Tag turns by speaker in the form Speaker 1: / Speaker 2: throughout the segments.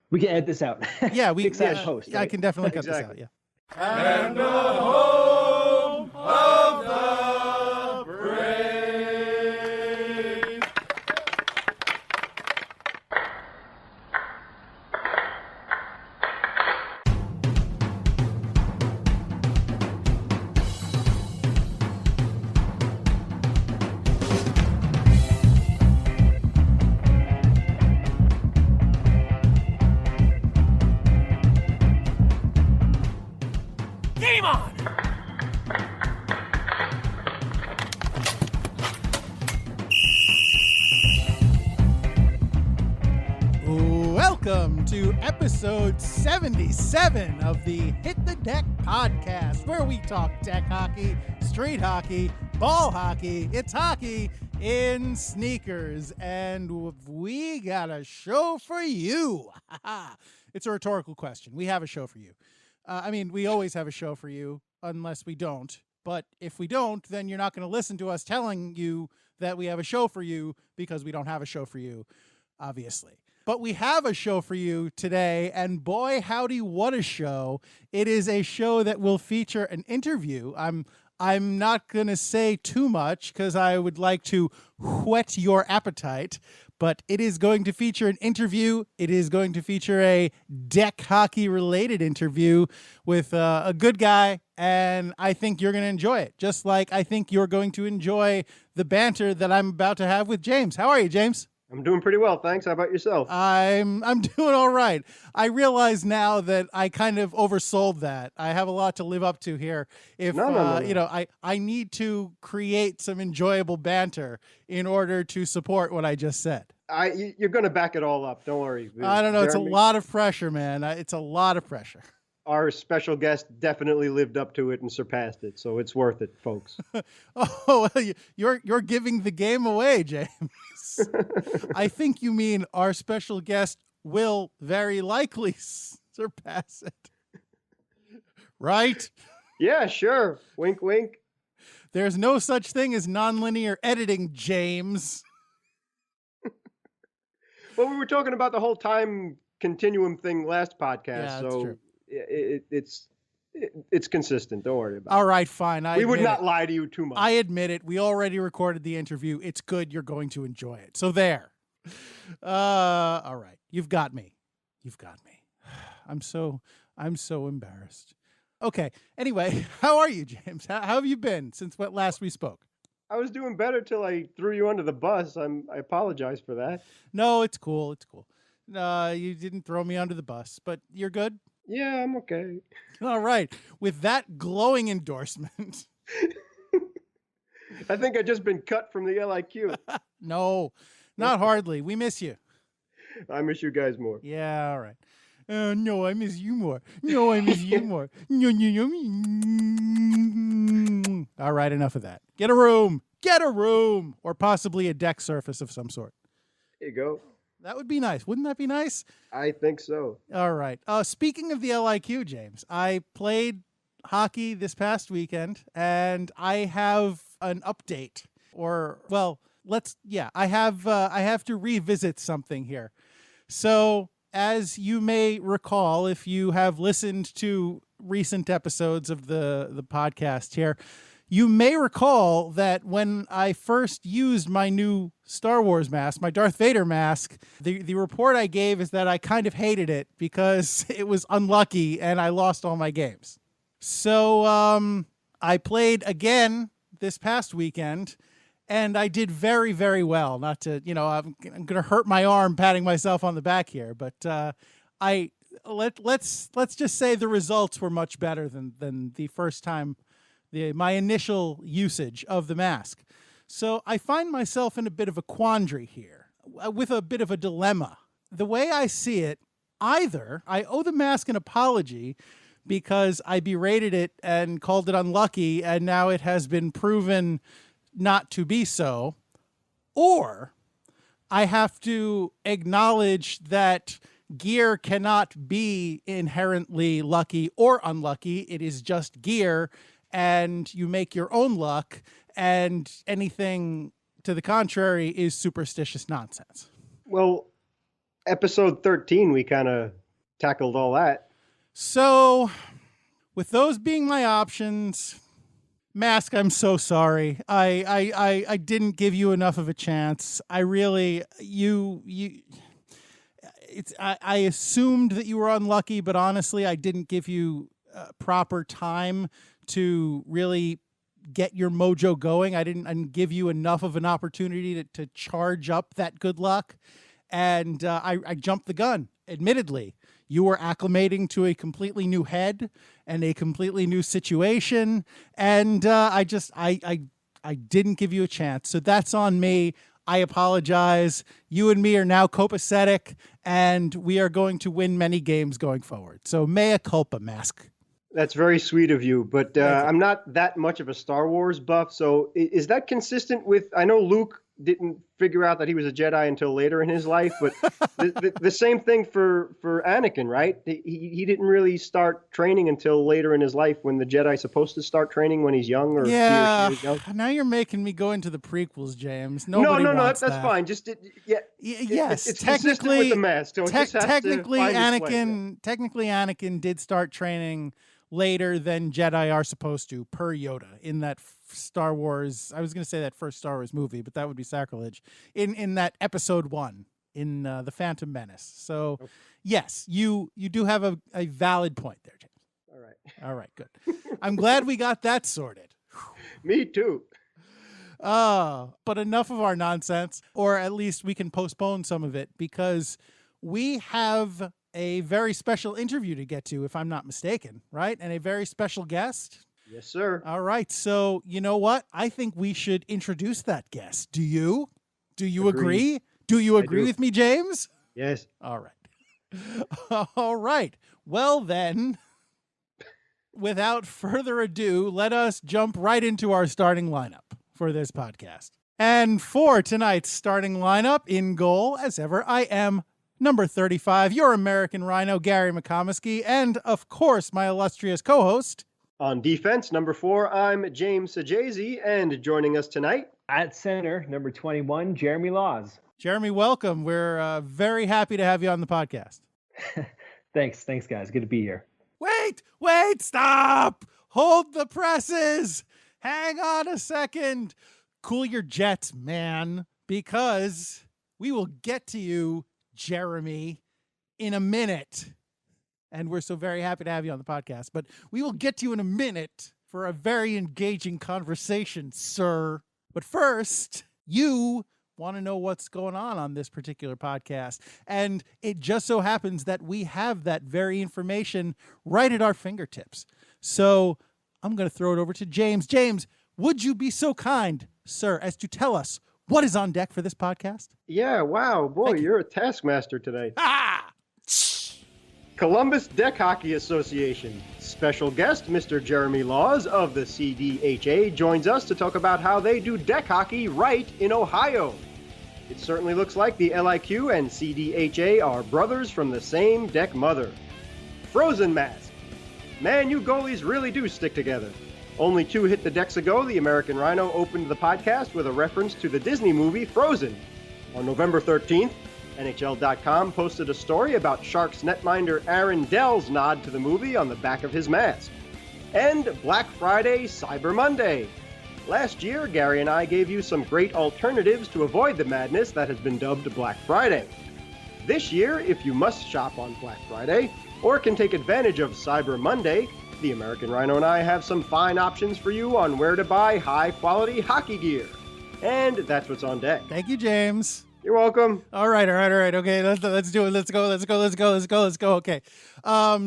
Speaker 1: We can edit this out.
Speaker 2: Yeah,
Speaker 1: Fix that in post.
Speaker 2: I
Speaker 1: Right?
Speaker 2: can definitely cut
Speaker 3: Exactly.
Speaker 2: this out. Yeah.
Speaker 4: And the home of the brave. Game on!
Speaker 2: Welcome to episode 77 of the Hit the Deck podcast, where we talk deck hockey, street hockey, ball hockey. It's hockey in sneakers, and we got a show for you. It's a rhetorical question. We have a show for you. We always have a show for you, unless we don't. But if we don't, then you're not going to listen to us telling you that we have a show for you, because we don't have a show for you, obviously. But we have a show for you today, and boy, howdy, what a show. It is a show that will feature an interview. I'm not going to say too much because I would like to whet your appetite, but it is going to feature an interview. It is going to feature a deck hockey related interview with a good guy, and I think you're going to enjoy it, just like I think you're going to enjoy the banter that I'm about to have with James. How are you, James?
Speaker 3: I'm doing pretty well, thanks. How about yourself?
Speaker 2: I'm doing all right. I realize now that I kind of oversold that. I have a lot to live up to here. No. I need to create some enjoyable banter in order to support what I just said.
Speaker 3: You're going to back it all up. Don't worry.
Speaker 2: I don't know. It's a lot of pressure, man. It's a lot of pressure.
Speaker 3: Our special guest definitely lived up to it and surpassed it, so it's worth it, folks.
Speaker 2: Oh, well, you're giving the game away, James. I think you mean our special guest will very likely surpass it. Right?
Speaker 3: Yeah, sure. Wink, wink.
Speaker 2: There's no such thing as nonlinear editing, James.
Speaker 3: Well, we were talking about the whole time continuum thing last podcast,
Speaker 2: Yeah,
Speaker 3: so
Speaker 2: true.
Speaker 3: it's consistent. Don't worry about it.
Speaker 2: All right, fine.
Speaker 3: We would not lie to you too much.
Speaker 2: I admit it. We already recorded the interview. It's good. You're going to enjoy it. So there. All right. You've got me. I'm so embarrassed. Okay. Anyway, how are you, James? How have you been since last we spoke?
Speaker 3: I was doing better till I threw you under the bus. I apologize for that.
Speaker 2: No, it's cool. You didn't throw me under the bus, but you're good?
Speaker 3: Yeah, I'm okay.
Speaker 2: All right. With that glowing endorsement.
Speaker 3: I think I've just been cut from the LIQ.
Speaker 2: No, not hardly. We miss you.
Speaker 3: I miss you guys more.
Speaker 2: Yeah, all right. No, I miss you more. No, I miss you more. No. All right, enough of that. Get a room, or possibly a deck surface of some sort.
Speaker 3: There you go.
Speaker 2: That would be nice. Wouldn't that be nice?
Speaker 3: I think so.
Speaker 2: All right. Speaking of the LIQ, James, I played hockey this past weekend, and I have an update. I have to revisit something here. So, as you may recall, if you have listened to recent episodes of the podcast here, you may recall that when I first used my new Star Wars mask, my Darth Vader mask, the report I gave is that I kind of hated it because it was unlucky and I lost all my games. So I played again this past weekend, and I did very, very well. Not to, I'm going to hurt my arm patting myself on the back here, but let's just say the results were much better than the first time. My initial usage of the mask. So I find myself in a bit of a quandary here, with a bit of a dilemma. The way I see it, either I owe the mask an apology because I berated it and called it unlucky, and now it has been proven not to be so, or I have to acknowledge that gear cannot be inherently lucky or unlucky. It is just gear, and you make your own luck, and anything to the contrary is superstitious nonsense.
Speaker 3: Well, episode 13, we kind of tackled all that.
Speaker 2: So, with those being my options, Mask, I'm so sorry. I didn't give you enough of a chance. I really, I assumed that you were unlucky, but honestly, I didn't give you proper time to really get your mojo going. I didn't give you enough of an opportunity to charge up that good luck. And I jumped the gun, admittedly. You were acclimating to a completely new head and a completely new situation. And I didn't give you a chance. So that's on me. I apologize. You and me are now copacetic, and we are going to win many games going forward. So mea culpa, Mask.
Speaker 3: That's very sweet of you, but I'm not that much of a Star Wars buff. So is that consistent with, I know Luke didn't figure out that he was a Jedi until later in his life, but the same thing for Anakin, right? He didn't really start training until later in his life, when the Jedi's supposed to start training when he's young, or
Speaker 2: yeah.
Speaker 3: he or she is young.
Speaker 2: Now you're making me go into the prequels, James.
Speaker 3: No,
Speaker 2: wants
Speaker 3: that's
Speaker 2: that.
Speaker 3: fine. Just
Speaker 2: yes,
Speaker 3: it's
Speaker 2: technically
Speaker 3: consistent with the mask. So it just has
Speaker 2: technically,
Speaker 3: to find its way.
Speaker 2: technically, Anakin did start training later than Jedi are supposed to, per Yoda, in that Star Wars. I was going to say that first Star Wars movie, but that would be sacrilege. In that episode 1 in The Phantom Menace. So, yes, you do have a valid point there, James. All right, good. I'm glad we got that sorted.
Speaker 3: Me too.
Speaker 2: But enough of our nonsense, or at least we can postpone some of it, because we have a very special interview to get to, if I'm not mistaken, right? And a very special guest.
Speaker 3: Yes, sir.
Speaker 2: All right. So, you know what? I think we should introduce that guest. Do you? Do you agree? Do you agree with me, James?
Speaker 3: Yes.
Speaker 2: All right. All right. Well, then, without further ado, let us jump right into our starting lineup for this podcast. And for tonight's starting lineup, in goal, as ever, I am number 35, your American Rhino, Gary McComiskey, and, of course, my illustrious co-host.
Speaker 3: On defense, number 4, I'm James Sajazi, and joining us tonight,
Speaker 1: at center, number 21, Jeremy Laws.
Speaker 2: Jeremy, welcome. We're very happy to have you on the podcast.
Speaker 1: Thanks, guys. Good to be here.
Speaker 2: Wait, stop! Hold the presses! Hang on a second. Cool your jets, man, because we will get to you, Jeremy, in a minute. And we're so very happy to have you on the podcast. But we will get to you in a minute for a very engaging conversation, sir. But first, you want to know what's going on this particular podcast. And it just so happens that we have that very information right at our fingertips. So I'm going to throw it over to James. James, would you be so kind, sir, as to tell us what is on deck for this podcast?
Speaker 3: Yeah, wow, boy, you're a taskmaster today.
Speaker 2: Ah!
Speaker 3: Columbus Dek Hockey Association. Special guest, Mr. Jeremy Laws of the CDHA, joins us to talk about how they do deck hockey right in Ohio. It certainly looks like the LIQ and CDHA are brothers from the same deck mother. Frozen Mask. Man, you goalies really do stick together. Only 2 hit the decks ago, the American Rhino opened the podcast with a reference to the Disney movie Frozen. On November 13th, NHL.com posted a story about Sharks netminder Aaron Dell's nod to the movie on the back of his mask. And Black Friday, Cyber Monday. Last year, Gary and I gave you some great alternatives to avoid the madness that has been dubbed Black Friday. This year, if you must shop on Black Friday, or can take advantage of Cyber Monday, the American Rhino and I have some fine options for you on where to buy high-quality hockey gear. And that's what's on deck.
Speaker 2: Thank you, James.
Speaker 3: You're welcome.
Speaker 2: All right. Okay, let's do it. Let's go. Okay.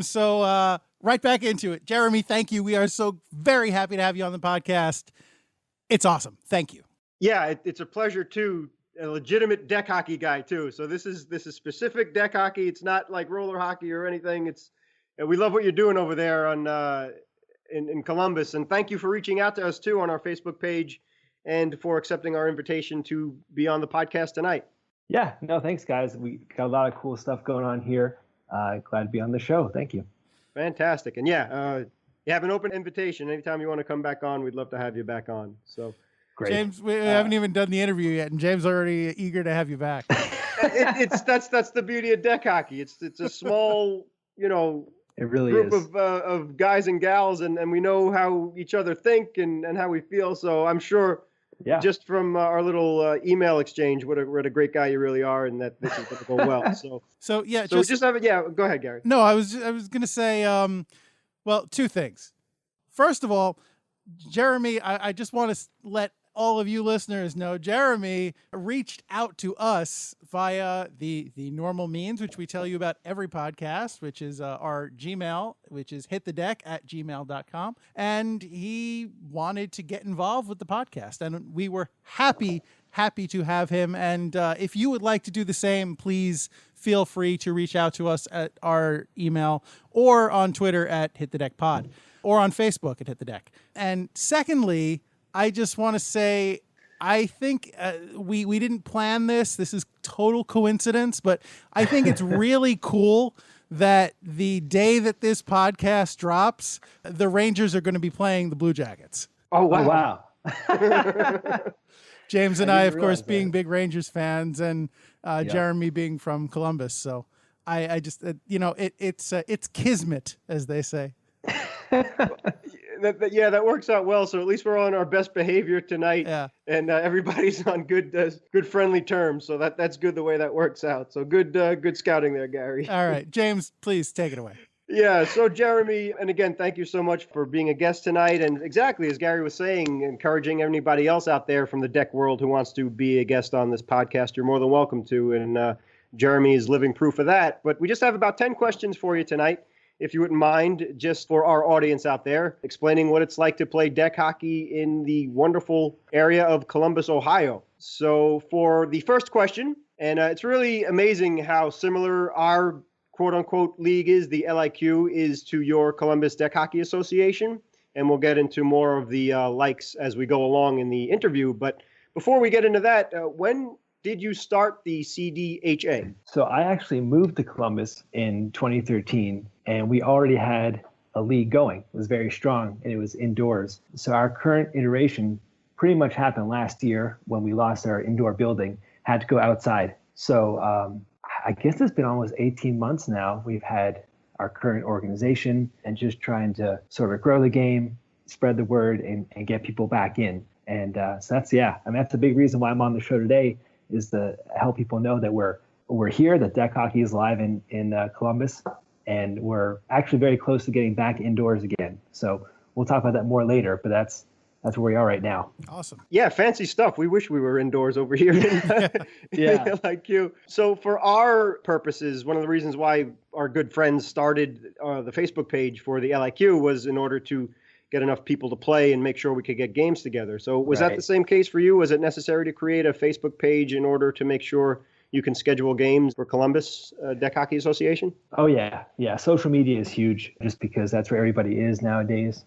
Speaker 2: So right back into it. Jeremy, thank you. We are so very happy to have you on the podcast. It's awesome. Thank you.
Speaker 3: Yeah, it's a pleasure too. A legitimate deck hockey guy too. So this is specific deck hockey. It's not like roller hockey or anything. We love what you're doing over there on in Columbus. And thank you for reaching out to us too on our Facebook page, and for accepting our invitation to be on the podcast tonight.
Speaker 1: Yeah, no, thanks, guys. We got a lot of cool stuff going on here. Glad to be on the show. Thank you.
Speaker 3: Fantastic. And yeah, you have an open invitation. Anytime you want to come back on, we'd love to have you back on. So
Speaker 1: great.
Speaker 2: James, we haven't even done the interview yet, and James already eager to have you back.
Speaker 3: That's the beauty of deck hockey. It's a small,
Speaker 1: It really
Speaker 3: group
Speaker 1: is.
Speaker 3: of guys and gals, and we know how each other think and how we feel. So I'm sure,
Speaker 1: Yeah.
Speaker 3: just from our little email exchange, what a great guy you really are, and that this is going to go well.
Speaker 2: So yeah,
Speaker 3: So just have it. Yeah, go ahead, Gary.
Speaker 2: No, I was going to say, well, two things. First of all, Jeremy, I just want to let all of you listeners know, Jeremy reached out to us via the normal means, which we tell you about every podcast, which is our Gmail, which is hitthedek@gmail.com. And he wanted to get involved with the podcast, and we were happy to have him. And if you would like to do the same, please feel free to reach out to us at our email or on Twitter at hitthedeckpod or on Facebook at hitthedeck. And secondly, I just want to say, I think we didn't plan this. This is total coincidence, but I think it's really cool that the day that this podcast drops, the Rangers are going to be playing the Blue Jackets.
Speaker 3: Oh,
Speaker 1: Oh,
Speaker 3: wow.
Speaker 1: wow.
Speaker 2: James and
Speaker 1: I
Speaker 2: I,
Speaker 1: didn't
Speaker 2: of course,
Speaker 1: realize
Speaker 2: being
Speaker 1: that.
Speaker 2: big Rangers fans, and Jeremy being from Columbus. So I just, it's kismet, as they say.
Speaker 3: That works out well. So at least we're on our best behavior tonight,
Speaker 2: Yeah.
Speaker 3: and everybody's on good friendly terms. So that's good the way that works out. So good scouting there, Gary.
Speaker 2: All right, James, please take it away.
Speaker 3: Yeah. So Jeremy, and again, thank you so much for being a guest tonight. And exactly as Gary was saying, encouraging anybody else out there from the deck world who wants to be a guest on this podcast, you're more than welcome to. And Jeremy is living proof of that. But we just have about 10 questions for you tonight. If you wouldn't mind, just for our audience out there, explaining what it's like to play deck hockey in the wonderful area of Columbus, Ohio. So for the first question, and it's really amazing how similar our quote-unquote league is, the LIQ, is to your Columbus Dek Hockey Association. And we'll get into more of the likes as we go along in the interview. But before we get into that, when did you start the CDHA?
Speaker 1: So I actually moved to Columbus in 2013, and we already had a league going. It was very strong, and it was indoors. So our current iteration pretty much happened last year when we lost our indoor building, had to go outside. So I guess it's been almost 18 months now. We've had our current organization and just trying to sort of grow the game, spread the word, and get people back in. And so that's a big reason why I'm on the show today, is to help people know that we're here, that deck hockey is live in Columbus, and we're actually very close to getting back indoors again. So we'll talk about that more later, but that's where we are right now.
Speaker 2: Awesome.
Speaker 3: Yeah, fancy stuff. We wish we were indoors over here in
Speaker 1: Yeah.
Speaker 3: like you. So for our purposes, one of the reasons why our good friends started the Facebook page for the LIQ was in order to get enough people to play and make sure we could get games together. So was that
Speaker 1: Right.
Speaker 3: the same case for you? Was it necessary to create a Facebook page in order to make sure you can schedule games for Columbus Dek Hockey Association?
Speaker 1: Oh, yeah. Yeah. Social media is huge just because that's where everybody is nowadays.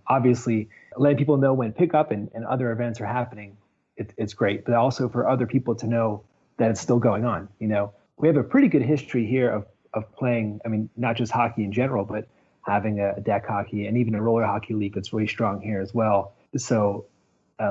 Speaker 1: Obviously, letting people know when pickup and other events are happening, it's great. But also for other people to know that it's still going on. We have a pretty good history here of playing, not just hockey in general, but having a deck hockey and even a roller hockey league that's really strong here as well. So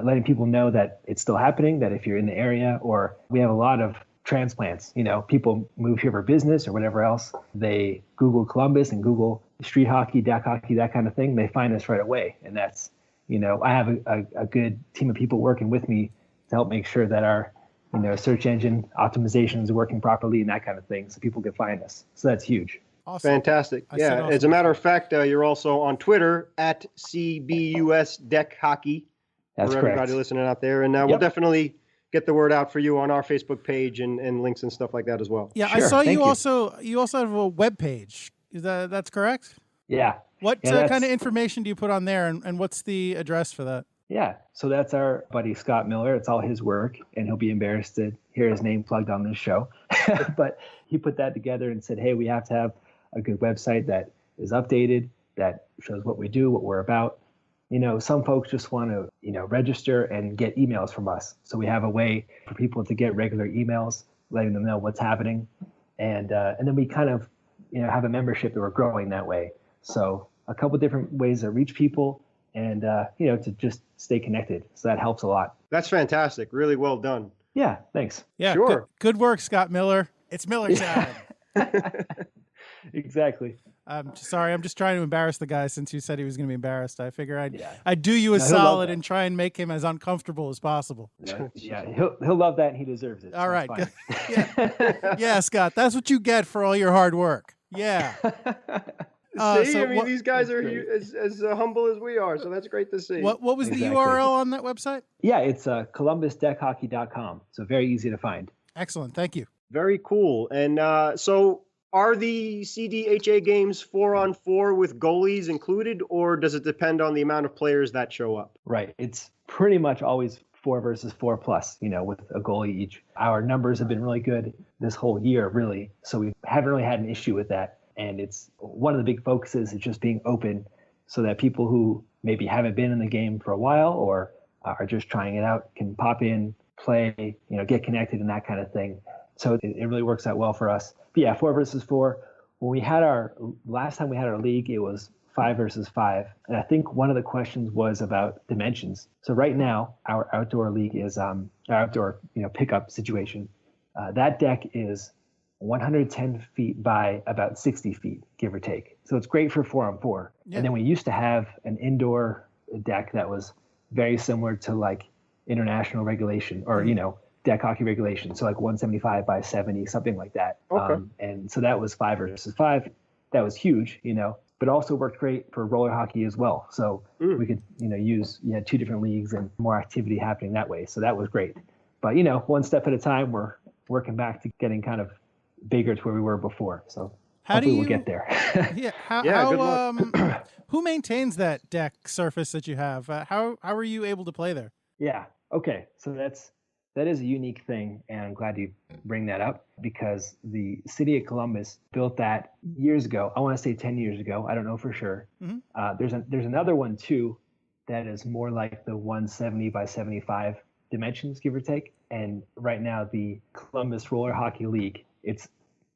Speaker 1: letting people know that it's still happening, that if you're in the area, or we have a lot of transplants, people move here for business or whatever else. They Google Columbus and Google street hockey, deck hockey, that kind of thing. They find us right away. And that's, I have a good team of people working with me to help make sure that our, search engine optimization is working properly and that kind of thing, so people can find us. So that's huge.
Speaker 2: Awesome.
Speaker 3: Fantastic.
Speaker 2: I said
Speaker 3: Yeah.
Speaker 2: awesome.
Speaker 3: As a matter of fact, you're also on Twitter at CBUS Dek Hockey.
Speaker 1: That's
Speaker 3: for
Speaker 1: correct.
Speaker 3: everybody listening out there. And we'll
Speaker 1: Yep.
Speaker 3: definitely get the word out for you on our Facebook page and links and stuff like that as well.
Speaker 2: Yeah, I
Speaker 1: Sure,
Speaker 2: saw
Speaker 1: thank
Speaker 2: you
Speaker 1: you.
Speaker 2: also have a web page. That's correct?
Speaker 1: Yeah.
Speaker 2: What
Speaker 1: Yeah, that's-
Speaker 2: kind of information do you put on there, and what's the address for that?
Speaker 1: Yeah. So that's our buddy Scott Miller. It's all his work, and he'll be embarrassed to hear his name plugged on this show. But he put that together and said, hey, we have to have a good website that is updated, that shows what we do, what we're about. Some folks just want to, register and get emails from us. So we have a way for people to get regular emails, letting them know what's happening. And then we kind of, have a membership that we're growing that way. So a couple different ways to reach people and, to just stay connected. So that helps a lot.
Speaker 3: That's fantastic. Really well done.
Speaker 1: Yeah, thanks.
Speaker 2: Yeah,
Speaker 3: Sure.
Speaker 2: Good work, Scott Miller. It's Miller time.
Speaker 1: Exactly.
Speaker 2: I'm sorry. I'm just trying to embarrass the guy since you said he was going to be embarrassed. I figure
Speaker 1: Yeah.
Speaker 2: I'd do you a
Speaker 1: No, he'll love
Speaker 2: solid
Speaker 1: that.
Speaker 2: and try and make him as uncomfortable as possible.
Speaker 1: Yeah, he'll love that, and he deserves it.
Speaker 2: All
Speaker 1: so
Speaker 2: right.
Speaker 1: it's
Speaker 2: Yeah. Yeah, Scott, that's what you get for all your hard work. Yeah.
Speaker 3: See, these guys are
Speaker 1: great.
Speaker 3: as humble as we are, so that's great to see.
Speaker 2: What was
Speaker 1: Exactly.
Speaker 2: the URL on that website?
Speaker 1: Yeah, it's ColumbusDekHockey.com. So very easy to find.
Speaker 2: Excellent. Thank you.
Speaker 3: Very cool. And so are the CDHA games 4-on-4 with goalies included, or does it depend on the amount of players that show up?
Speaker 1: Right. It's pretty much always 4 versus 4 plus, with a goalie each. Our numbers have been really good this whole year, really. So we haven't really had an issue with that. And it's one of the big focuses is just being open so that people who maybe haven't been in the game for a while or are just trying it out can pop in, play, get connected and that kind of thing. So it really works out well for us. But yeah, 4 versus 4. When we had last time we had our league, it was 5 versus 5. And I think one of the questions was about dimensions. So right now, our outdoor league is our outdoor, pickup situation. That deck is 110 feet by about 60 feet, give or take. So it's great for 4-on-4.
Speaker 2: Yeah.
Speaker 1: And then we used to have an indoor deck that was very similar to like international regulation or, deck hockey regulation. So like 175 by 70, something like that.
Speaker 3: Okay.
Speaker 1: And so that was 5 versus 5. That was huge, but also worked great for roller hockey as well. So we could, use 2 different leagues and more activity happening that way. So that was great. But, one step at a time, we're working back to getting kind of bigger to where we were before. So hopefully we'll get there.
Speaker 2: Yeah.
Speaker 3: Good luck.
Speaker 2: Who maintains that deck surface that you have? How are you able to play there?
Speaker 1: Yeah. Okay. So that is a unique thing, and I'm glad you bring that up because the city of Columbus built that years ago. I want to say 10 years ago. I don't know for sure.
Speaker 2: Mm-hmm.
Speaker 1: There's another one too that is more like the 170 by 75 dimensions, give or take. And right now, the Columbus Roller Hockey League,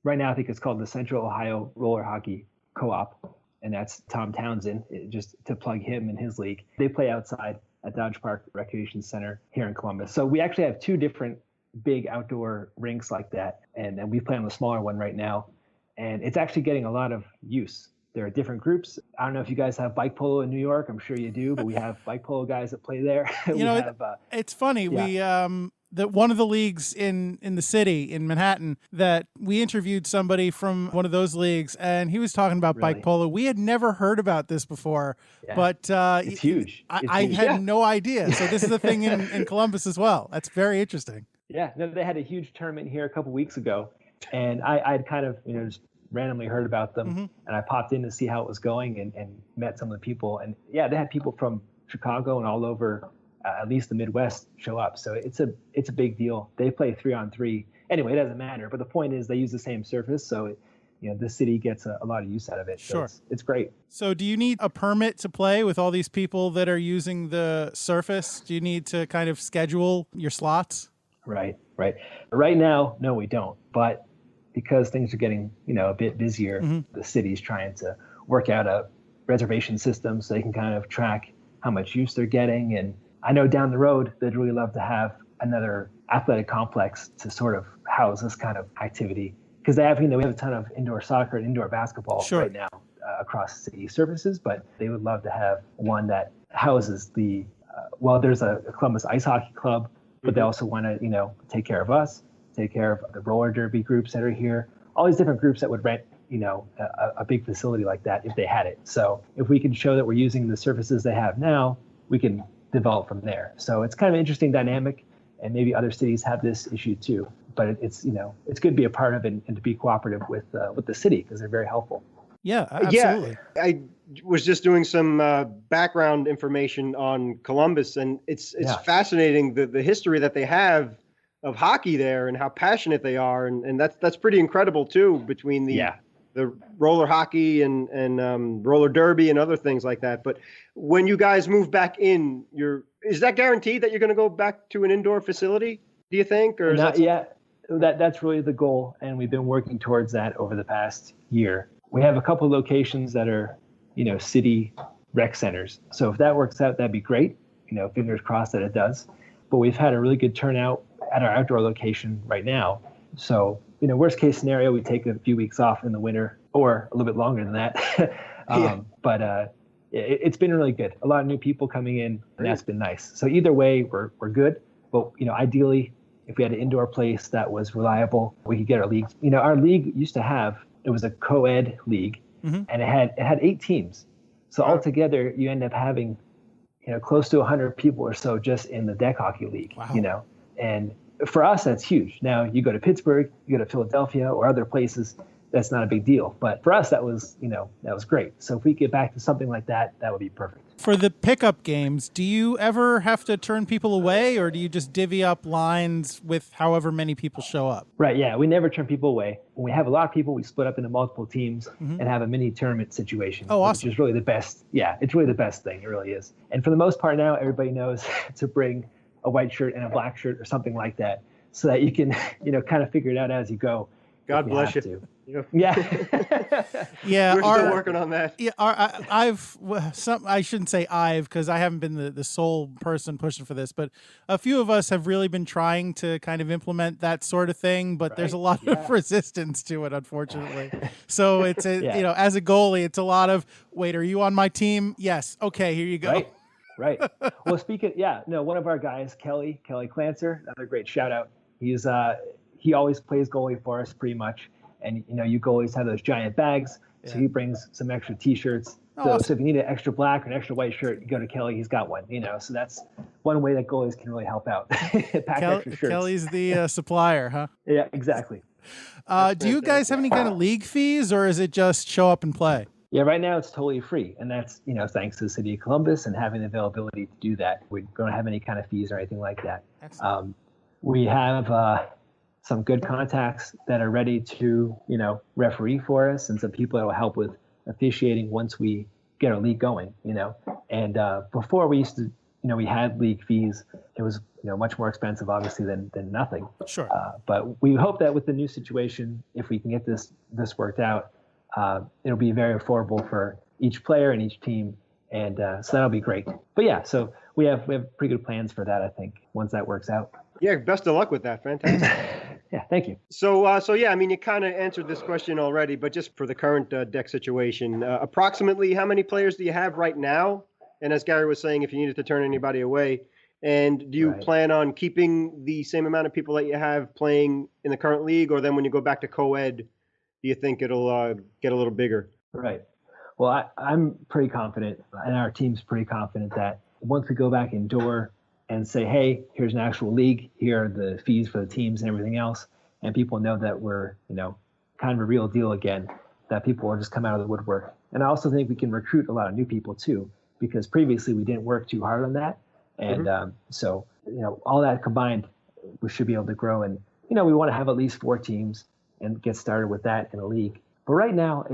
Speaker 1: right now I think it's called the Central Ohio Roller Hockey Co-op, and that's Tom Townsend, just to plug him in his league. They play outside at Dodge Park Recreation Center here in Columbus. So we actually have 2 different big outdoor rinks like that, and we play on the smaller one right now, and it's actually getting a lot of use. There are different groups. I don't know if you guys have bike polo in New York. I'm sure you do, but we have bike polo guys that play there.
Speaker 2: It's funny.
Speaker 1: Yeah.
Speaker 2: One of the leagues in the city in Manhattan that we interviewed somebody from one of those leagues, and he was talking about
Speaker 1: Really?
Speaker 2: bike polo. We had never heard about this before,
Speaker 1: Yeah.
Speaker 2: but
Speaker 1: It's huge.
Speaker 2: I had no idea. So this is a thing in Columbus as well. That's very interesting.
Speaker 1: Yeah, no, they had a huge tournament here a couple weeks ago, and I'd kind of just randomly heard about them,
Speaker 2: Mm-hmm.
Speaker 1: and I popped in to see how it was going and met some of the people, and yeah, they had people from Chicago and all over, at least the Midwest, show up. So it's a big deal. They play 3-on-3. Anyway, it doesn't matter. But the point is, they use the same surface, so the city gets a lot of use out of it. So
Speaker 2: Sure.
Speaker 1: it's great.
Speaker 2: So do you need a permit to play with all these people that are using the surface? Do you need to kind of schedule your slots?
Speaker 1: Right. Right now, no, we don't. But because things are getting, a bit busier, the city's trying to work out a reservation system so they can kind of track how much use they're getting. And I know down the road, they'd really love to have another athletic complex to sort of house this kind of activity. Because they have, we have a ton of indoor soccer and indoor basketball
Speaker 2: Sure.
Speaker 1: right now across city surfaces, but they would love to have one that houses there's a Columbus Ice Hockey Club, but they also want to, take care of us, take care of the roller derby groups that are here, all these different groups that would rent, a big facility like that if they had it. So if we can show that we're using the surfaces they have now, we can develop from there. So it's kind of an interesting dynamic, and maybe other cities have this issue too. But it's it's good to be a part of it and to be cooperative with the city because they're very helpful.
Speaker 2: Yeah, absolutely.
Speaker 3: Yeah, I was just doing some background information on Columbus, and it's fascinating the history that they have of hockey there and how passionate they are, and that's pretty incredible too, between the roller hockey and roller derby and other things like that. But when you guys move back in, is that guaranteed that you're going to go back to an indoor facility, do you think? Or
Speaker 1: not yet. That's really the goal, and we've been working towards that over the past year. We have a couple of locations that are, city rec centers. So if that works out, that'd be great. Fingers crossed that it does. But we've had a really good turnout, at our outdoor location right now. So, worst case scenario, we take a few weeks off in the winter or a little bit longer than that. But it's been really good. A lot of new people coming in, and that's been nice. So either way, we're good. But, ideally, if we had an indoor place that was reliable, we could get our leagues. Our league used to have, it was a co-ed league, and it had 8 teams. So altogether, you end up having, close to 100 people or so just in the deck hockey league, and for us, that's huge. Now you go to Pittsburgh, you go to Philadelphia or other places, that's not a big deal. But for us, that was great. So if we get back to something like that, that would be perfect.
Speaker 2: For the pickup games, do you ever have to turn people away, or do you just divvy up lines with however many people show up?
Speaker 1: Right, yeah. We never turn people away. When we have a lot of people, we split up into multiple teams and have a mini tournament situation.
Speaker 2: Oh, awesome.
Speaker 1: Which is really the best. Yeah, it's really the best thing. It really is. And for the most part now, everybody knows to bring a white shirt and a black shirt or something like that, so that you can, kind of figure it out as you go.
Speaker 3: God bless you.
Speaker 1: Yeah.
Speaker 2: Yeah.
Speaker 3: We're still working on that.
Speaker 2: Yeah. I shouldn't say because I haven't been the sole person pushing for this, but a few of us have really been trying to kind of implement that sort of thing, but there's a lot of resistance to it, unfortunately. So it's, as a goalie, it's a lot of, wait, are you on my team? Yes. Okay, here you go.
Speaker 1: Right. Well, one of our guys, Kelly Clancer, another great shout out. He always plays goalie for us pretty much. And, you goalies have those giant bags. So he brings some extra T-shirts. So if you need an extra black or an extra white shirt, you go to Kelly. He's got one, So that's one way that goalies can really help out. Pack extra shirts.
Speaker 2: Kelly's the supplier, huh?
Speaker 1: Yeah, exactly.
Speaker 2: Do you guys have any kind of league fees, or is it just show up and play?
Speaker 1: Yeah, right now it's totally free. And that's, thanks to the city of Columbus and having the availability to do that. We don't have any kind of fees or anything like that. We have some good contacts that are ready to, referee for us, and some people that will help with officiating once we get our league going, And before we used to, we had league fees. It was, much more expensive, obviously, than nothing.
Speaker 2: Sure.
Speaker 1: But we hope that with the new situation, if we can get this worked out, it'll be very affordable for each player and each team. And so that'll be great. But yeah, so we have pretty good plans for that, I think, once that works out.
Speaker 3: Yeah, best of luck with that. Fantastic.
Speaker 1: Yeah, thank you.
Speaker 3: So yeah, I mean, you kind of answered this question already, but just for the current deck situation, approximately how many players do you have right now? And as Gary was saying, if you needed to turn anybody away, and do you plan on keeping the same amount of people that you have playing in the current league, or then when you go back to co-ed, do you think it'll get a little bigger?
Speaker 1: Right. Well, I'm pretty confident, and our team's pretty confident that once we go back indoor and say, hey, here's an actual league, here are the fees for the teams and everything else, and people know that we're, kind of a real deal again, that people will just come out of the woodwork. And I also think we can recruit a lot of new people too, because previously we didn't work too hard on that. And so, all that combined, we should be able to grow. And, we want to have at least 4 teams and get started with that in a league. But right now,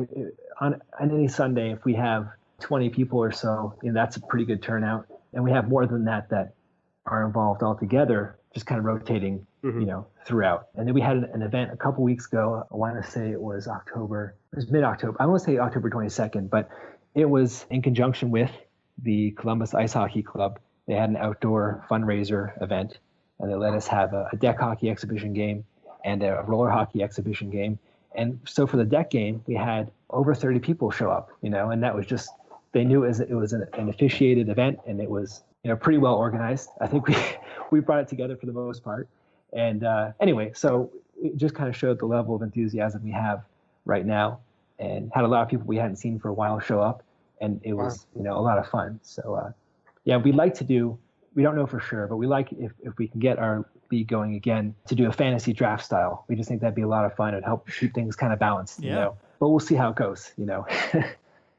Speaker 1: on any Sunday, if we have 20 people or so, that's a pretty good turnout. And we have more than that are involved altogether, just kind of rotating, throughout. And then we had an event a couple weeks ago. I want to say it was mid-October. I want to say October 22nd, but it was in conjunction with the Columbus Ice Hockey Club. They had an outdoor fundraiser event, and they let us have a deck hockey exhibition game and a roller hockey exhibition game. And so for the deck game, we had over 30 people show up, and that was just, they knew it was an officiated event, and it was, pretty well organized. I think we brought it together for the most part. And anyway, so it just kind of showed the level of enthusiasm we have right now, and had a lot of people we hadn't seen for a while show up, and it was, a lot of fun. So yeah, we'd like to do, we don't know for sure, but we like if we can get our league going again, to do a fantasy draft style. We just think that'd be a lot of fun. It'd help keep things kind of balanced, but we'll see how it goes,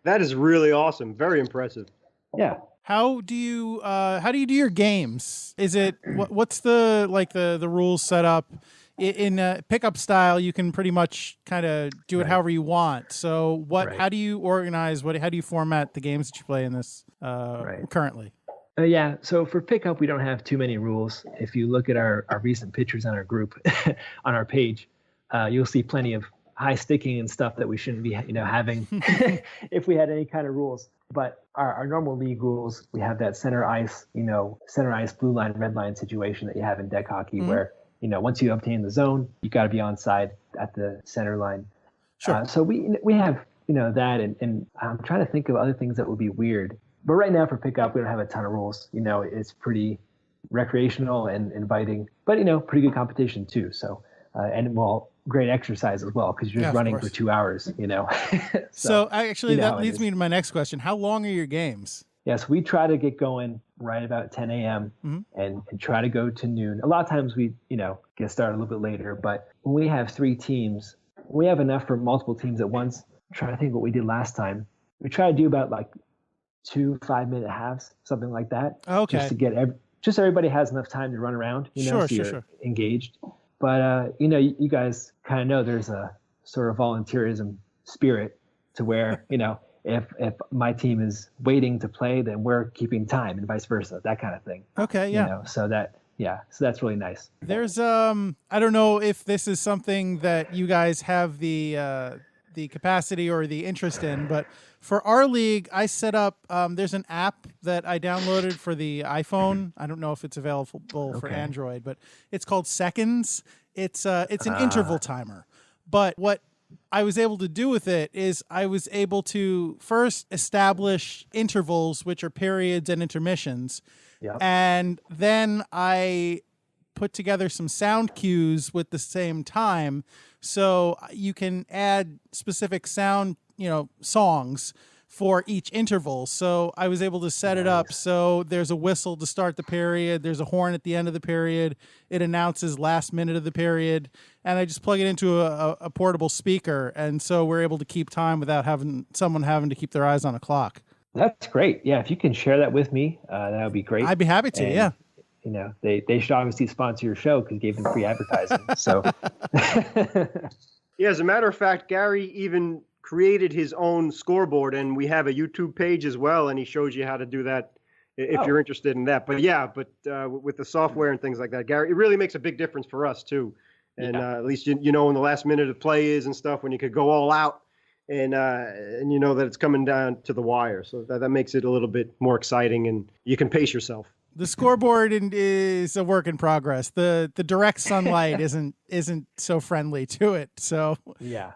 Speaker 3: That is really awesome. Very impressive.
Speaker 1: Yeah.
Speaker 2: How do you do your games? Is it what's the rules set up in pickup style? You can pretty much kind of do it however you want. So how do you organize? How do you format the games that you play in this currently?
Speaker 1: Yeah, so for pickup, we don't have too many rules. If you look at our recent pictures on our group, on our page, you'll see plenty of high sticking and stuff that we shouldn't be, having if we had any kind of rules. But our normal league rules, we have that center ice blue line, red line situation that you have in deck hockey, where once you obtain the zone, you got to be onside at the center line.
Speaker 2: Sure.
Speaker 1: So we have, that, and I'm trying to think of other things that would be weird. But right now for pickup, we don't have a ton of rules. It's pretty recreational and inviting, but, pretty good competition too. So, great exercise as well, because you're just running for 2 hours,
Speaker 2: So actually, that leads me to my next question. How long are your games?
Speaker 1: Yes, we try to get going right about 10 a.m. And try to go to noon. A lot of times we, get started a little bit later, but when we have 3 teams, we have enough for multiple teams at once. I'm trying to think what we did last time. We try to do about like 2 5-minute halves, something like that.
Speaker 2: Okay.
Speaker 1: Just to get just everybody has enough time to run around, so you're engaged. But, you guys kind of know there's a sort of volunteerism spirit to where, if my team is waiting to play, then we're keeping time and vice versa, that kind of thing.
Speaker 2: Okay, yeah.
Speaker 1: So that's really nice.
Speaker 2: There's, I don't know if this is something that you guys have the capacity or the interest in, but for our league, I set up, there's an app that I downloaded for the iPhone. I don't know if it's available for Android, but it's called Seconds. It's an interval timer. But what I was able to do with it is I was able to first establish intervals, which are periods and intermissions.
Speaker 1: Yep.
Speaker 2: And then I put together some sound cues with the same time. So you can add specific sound, songs for each interval. So I was able to set it up so there's a whistle to start the period, there's a horn at the end of the period, it announces last minute of the period, and I just plug it into a portable speaker, and so we're able to keep time without someone having to keep their eyes on a clock.
Speaker 1: That's great. Yeah, if you can share that with me, that would be great.
Speaker 2: I'd be happy to, yeah.
Speaker 1: They should obviously sponsor your show because you gave them free advertising. So,
Speaker 3: yeah, as a matter of fact, Gary even created his own scoreboard, and we have a YouTube page as well, and he shows you how to do that if you're interested in that. But with the software and things like that, Gary, it really makes a big difference for us too. And at least when the last minute of play is and stuff, when you could go all out and that it's coming down to the wire. So that makes it a little bit more exciting, and you can pace yourself.
Speaker 2: The scoreboard is a work in progress. The direct sunlight isn't so friendly to it. So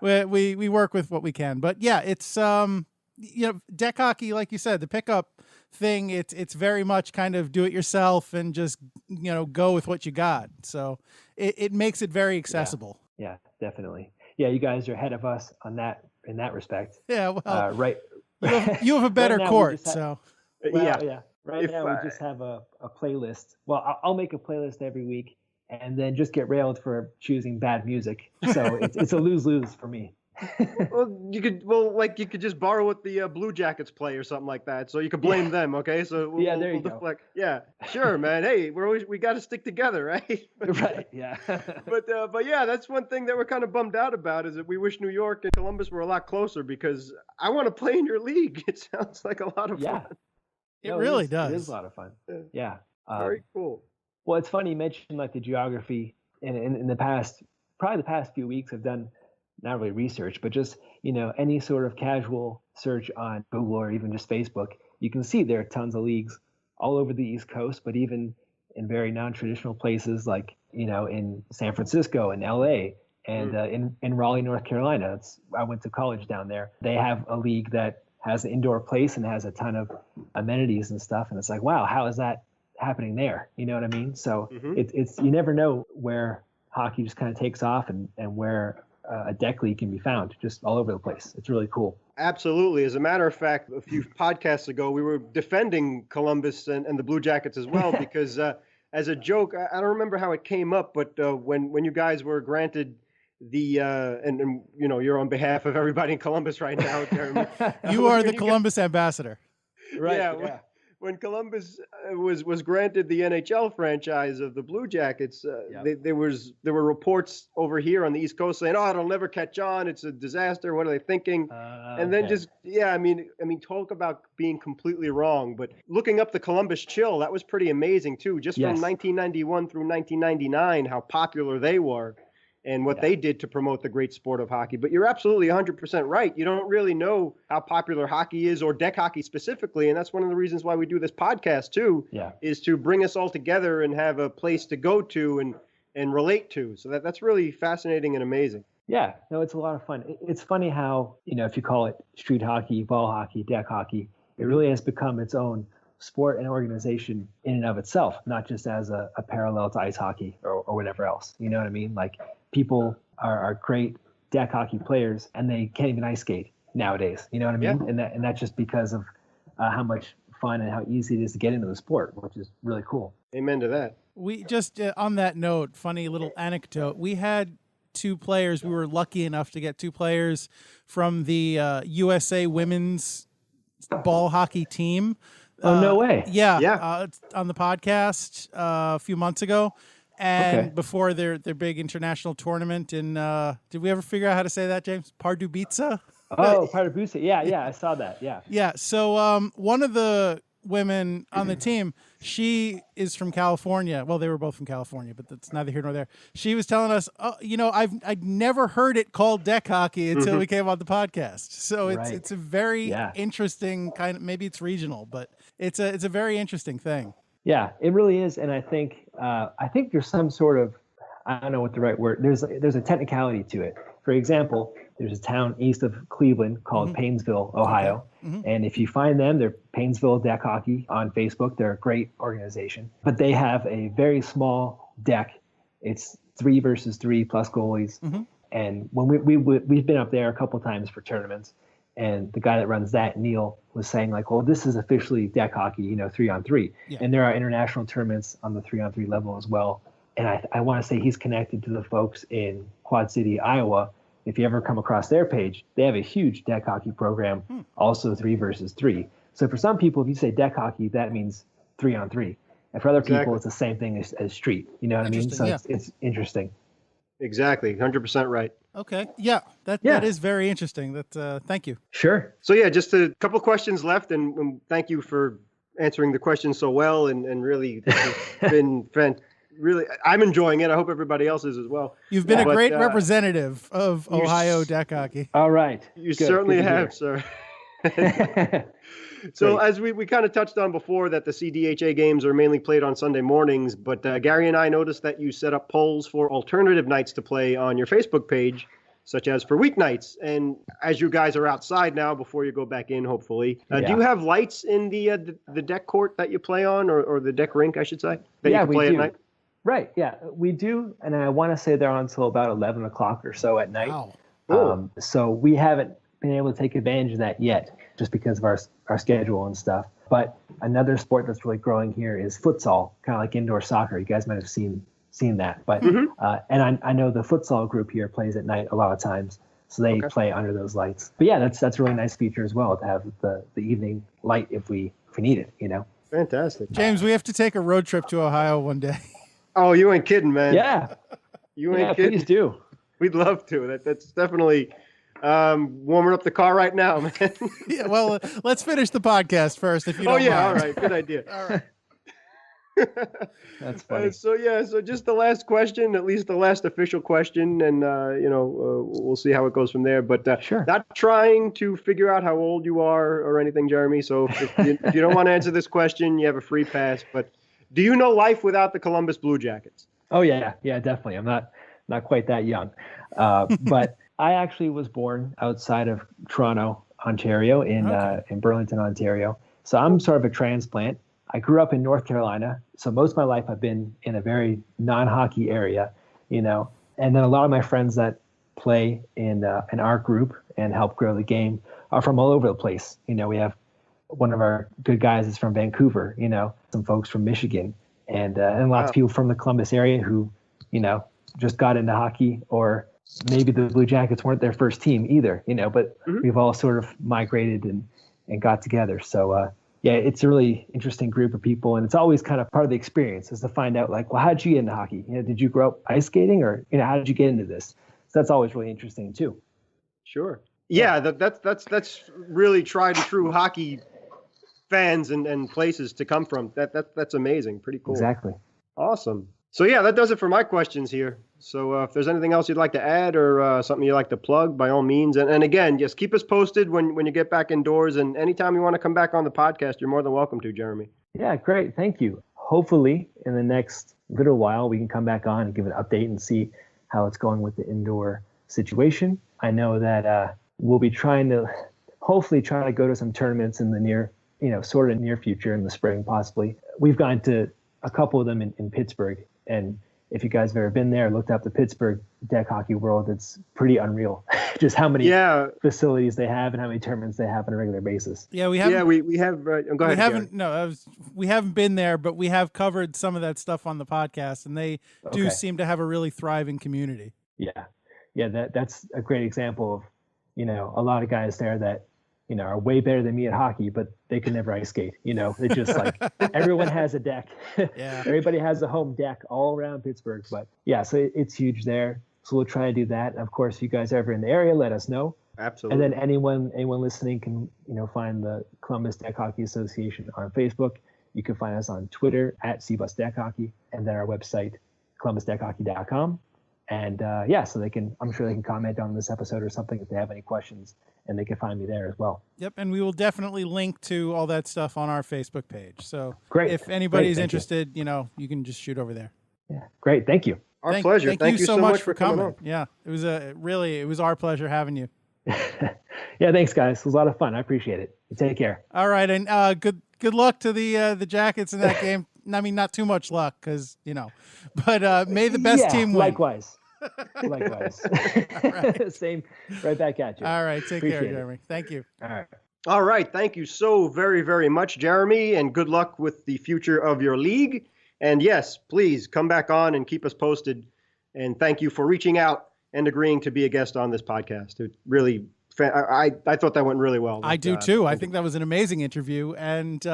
Speaker 2: we work with what we can. But yeah, it's deck hockey, like you said, the pickup thing. It's very much kind of do it yourself and just go with what you got. So it makes it very accessible.
Speaker 1: Yeah, definitely. Yeah, you guys are ahead of us on that in that respect.
Speaker 2: Yeah, well,
Speaker 1: right.
Speaker 2: You have a better court, so
Speaker 1: yeah. Right now, we just have a playlist. Well, I'll make a playlist every week and then just get railed for choosing bad music. So it's a lose-lose for me.
Speaker 3: You could just borrow what the Blue Jackets play or something like that. So you could blame them, okay? So
Speaker 1: we'll
Speaker 3: deflect. Yeah, sure, man. Hey, we got to stick together, right?
Speaker 1: Right. Yeah.
Speaker 3: But yeah, that's one thing that we're kind of bummed out about is that we wish New York and Columbus were a lot closer because I want to play in your league. It sounds like a lot of fun.
Speaker 2: It really does.
Speaker 1: It is a lot of fun. Yeah.
Speaker 3: Very cool.
Speaker 1: Well, it's funny you mentioned like the geography, and in the past few weeks, I've done not really research, but just any sort of casual search on Google or even just Facebook, you can see there are tons of leagues all over the East Coast, but even in very non-traditional places like in San Francisco and LA and in Raleigh, North Carolina. I went to college down there. They have a league that has an indoor place and has a ton of amenities and stuff. And it's like, wow, how is that happening there? You know what I mean? So it's you never know where hockey just kind of takes off and where a deck league can be found just all over the place. It's really cool.
Speaker 3: Absolutely. As a matter of fact, a few podcasts ago, we were defending Columbus and the Blue Jackets as well, because as a joke, I don't remember how it came up, but when you guys were granted the and you're on behalf of everybody in Columbus right now, Jeremy.
Speaker 2: You are the Columbus ambassador.
Speaker 1: Right.
Speaker 3: Yeah. When Columbus was granted the NHL franchise of the Blue Jackets, there were reports over here on the East Coast saying, "Oh, it'll never catch on. It's a disaster. What are they thinking?" And then I mean, talk about being completely wrong. But looking up the Columbus Chill, that was pretty amazing too. Just from 1991 through 1999, how popular they were. And what they did to promote the great sport of hockey. But you're absolutely 100% right. You don't really know how popular hockey is, or deck hockey specifically. And that's one of the reasons why we do this podcast too, is to bring us all together and have a place to go to and and relate to. So that's really fascinating and amazing.
Speaker 1: Yeah, no, it's a lot of fun. It's funny how, if you call it street hockey, ball hockey, deck hockey, it really has become its own sport and organization in and of itself, not just as a parallel to ice hockey or whatever else. You know what I mean? Like, people are great deck hockey players and they can't even ice skate nowadays. You know what I mean?
Speaker 3: Yeah.
Speaker 1: And that's just because of how much fun and how easy it is to get into the sport, which is really cool.
Speaker 3: Amen to that.
Speaker 2: We just, on that note, funny little anecdote. We had two players. We were lucky enough to get two players from the USA women's ball hockey team.
Speaker 1: Oh, no way.
Speaker 2: Yeah. On the podcast a few months ago. And before their big international tournament in, did we ever figure out how to say that, James? Pardubice?
Speaker 1: Oh, Pardubice. Yeah, I saw that. Yeah.
Speaker 2: Yeah. So one of the women on the team, she is from California. Well, they were both from California, but that's neither here nor there. She was telling us, I'd never heard it called deck hockey until we came on the podcast. So it's a very interesting kind of, maybe it's regional, but it's a very interesting thing.
Speaker 1: Yeah, it really is. And I think there's some sort of, I don't know what the right word, there's a technicality to it. For example, there's a town east of Cleveland called Painesville, Ohio. And if you find them, they're Painesville Deck Hockey on Facebook. They're a great organization. But they have a very small deck. It's 3 versus 3 plus goalies. And when we've been up there a couple times for tournaments, and the guy that runs that, Neil, was saying like, well, this is officially deck hockey, 3-on-3. Yeah. And there are international tournaments on the 3-on-3 level as well. And I want to say he's connected to the folks in Quad City, Iowa. If you ever come across their page, they have a huge deck hockey program, also 3 versus 3. So for some people, if you say deck hockey, that means 3-on-3. And for other people, it's the same thing as street. You know what I mean? So it's interesting.
Speaker 3: Exactly. 100% right.
Speaker 2: Okay. Yeah. That is very interesting. Thank you.
Speaker 1: Sure.
Speaker 3: So just a couple questions left, and thank you for answering the questions so well, and really been really, I'm enjoying it. I hope everybody else is as well.
Speaker 2: You've been a great representative of Ohio deck hockey.
Speaker 1: All right.
Speaker 3: You certainly have, sir. So as we kind of touched on before, that the CDHA games are mainly played on Sunday mornings, but Gary and I noticed that you set up polls for alternative nights to play on your Facebook page, such as for weeknights. And as you guys are outside now, before you go back in, hopefully, do you have lights in the deck court that you play on, or the deck rink, I should say, that you can play at night?
Speaker 1: Right. Yeah, we do. And I want to say they're on until about 11 o'clock or so at night.
Speaker 2: Wow.
Speaker 1: So we haven't been able to take advantage of that yet, just because of our schedule and stuff. But another sport that's really growing here is futsal, kind of like indoor soccer. You guys might have seen that. But and I know the futsal group here plays at night a lot of times, so they play under those lights. But yeah, that's a really nice feature as well, to have the evening light if we need it.
Speaker 3: Fantastic.
Speaker 2: James, we have to take a road trip to Ohio one day.
Speaker 3: Oh, you ain't kidding, man.
Speaker 1: Yeah.
Speaker 3: You ain't kidding.
Speaker 1: Please do.
Speaker 3: We'd love to. That's definitely warming up the car right now, man.
Speaker 2: Yeah, well, let's finish the podcast first, if you don't mind.
Speaker 3: All right. Good idea.
Speaker 2: All right.
Speaker 1: That's funny.
Speaker 3: So just the last question, at least the last official question, and we'll see how it goes from there. But
Speaker 1: sure.
Speaker 3: Not trying to figure out how old you are or anything, Jeremy. So if you don't want to answer this question, you have a free pass. But do you know life without the Columbus Blue Jackets?
Speaker 1: Oh yeah, definitely. I'm not quite that young, but I actually was born outside of Toronto, Ontario, in Burlington, Ontario. So I'm sort of a transplant. I grew up in North Carolina, so most of my life I've been in a very non-hockey area, and then a lot of my friends that play in our group and help grow the game are from all over the place. We have one of our good guys is from Vancouver, some folks from Michigan, and lots of people from the Columbus area who, just got into hockey, or maybe the Blue Jackets weren't their first team either, but we've all sort of migrated and got together. So, it's a really interesting group of people, and it's always kind of part of the experience is to find out, like, well, how did you get into hockey? Did you grow up ice skating, or, how did you get into this? So that's always really interesting too.
Speaker 3: Sure. Yeah, that's really tried and true hockey fans and places to come from. That's amazing. Pretty cool.
Speaker 1: Exactly.
Speaker 3: Awesome. So that does it for my questions here. So if there's anything else you'd like to add, or something you'd like to plug, by all means. And again, just keep us posted when you get back indoors, and anytime you want to come back on the podcast, you're more than welcome to, Jeremy.
Speaker 1: Yeah, great. Thank you. hopefully in the next little while, we can come back on and give an update and see how it's going with the indoor situation. I know that we'll be hopefully trying to go to some tournaments in the near future, in the spring possibly. We've gone to a couple of them in Pittsburgh, and if you guys have ever been there, looked up the Pittsburgh deck hockey world, it's pretty unreal. Just how many facilities they have and how many tournaments they have on a regular basis.
Speaker 2: Yeah, we haven't.
Speaker 3: Yeah, we have. Go ahead.
Speaker 2: We haven't. No, we haven't been there, but we have covered some of that stuff on the podcast, and they do seem to have a really thriving community.
Speaker 1: Yeah, that's a great example of, a lot of guys there that, are way better than me at hockey, but they can never ice skate. It's just like everyone has a deck.
Speaker 2: Yeah.
Speaker 1: Everybody has a home deck all around Pittsburgh. But yeah, so it's huge there. So we'll try to do that. And of course, if you guys are ever in the area, let us know.
Speaker 3: Absolutely.
Speaker 1: And then anyone listening can, find the Columbus Dek Hockey Association on Facebook. You can find us on Twitter at CBus Dek Hockey, and then our website, columbusdekhockey.com. And so I'm sure they can comment on this episode or something if they have any questions, and they can find me there as well.
Speaker 2: Yep, and we will definitely link to all that stuff on our Facebook page. So
Speaker 1: great.
Speaker 2: If anybody's interested, you can just shoot over there.
Speaker 1: Yeah, great. Thank you.
Speaker 3: Our pleasure. Thank you so much for coming on.
Speaker 2: Yeah, it was our pleasure having you.
Speaker 1: Yeah, thanks, guys. It was a lot of fun. I appreciate it. Take care.
Speaker 2: All right, and good luck to the Jackets in that game. I mean, not too much luck because, but may the best team win.
Speaker 1: Likewise. Right. Same, right back at you.
Speaker 2: All right, take care, Jeremy. Thank you.
Speaker 3: All right, thank you so very, very much, Jeremy, and good luck with the future of your league. And yes, please come back on and keep us posted. And thank you for reaching out and agreeing to be a guest on this podcast. It really, I thought that went really well.
Speaker 2: I do too. I think that was an amazing interview, and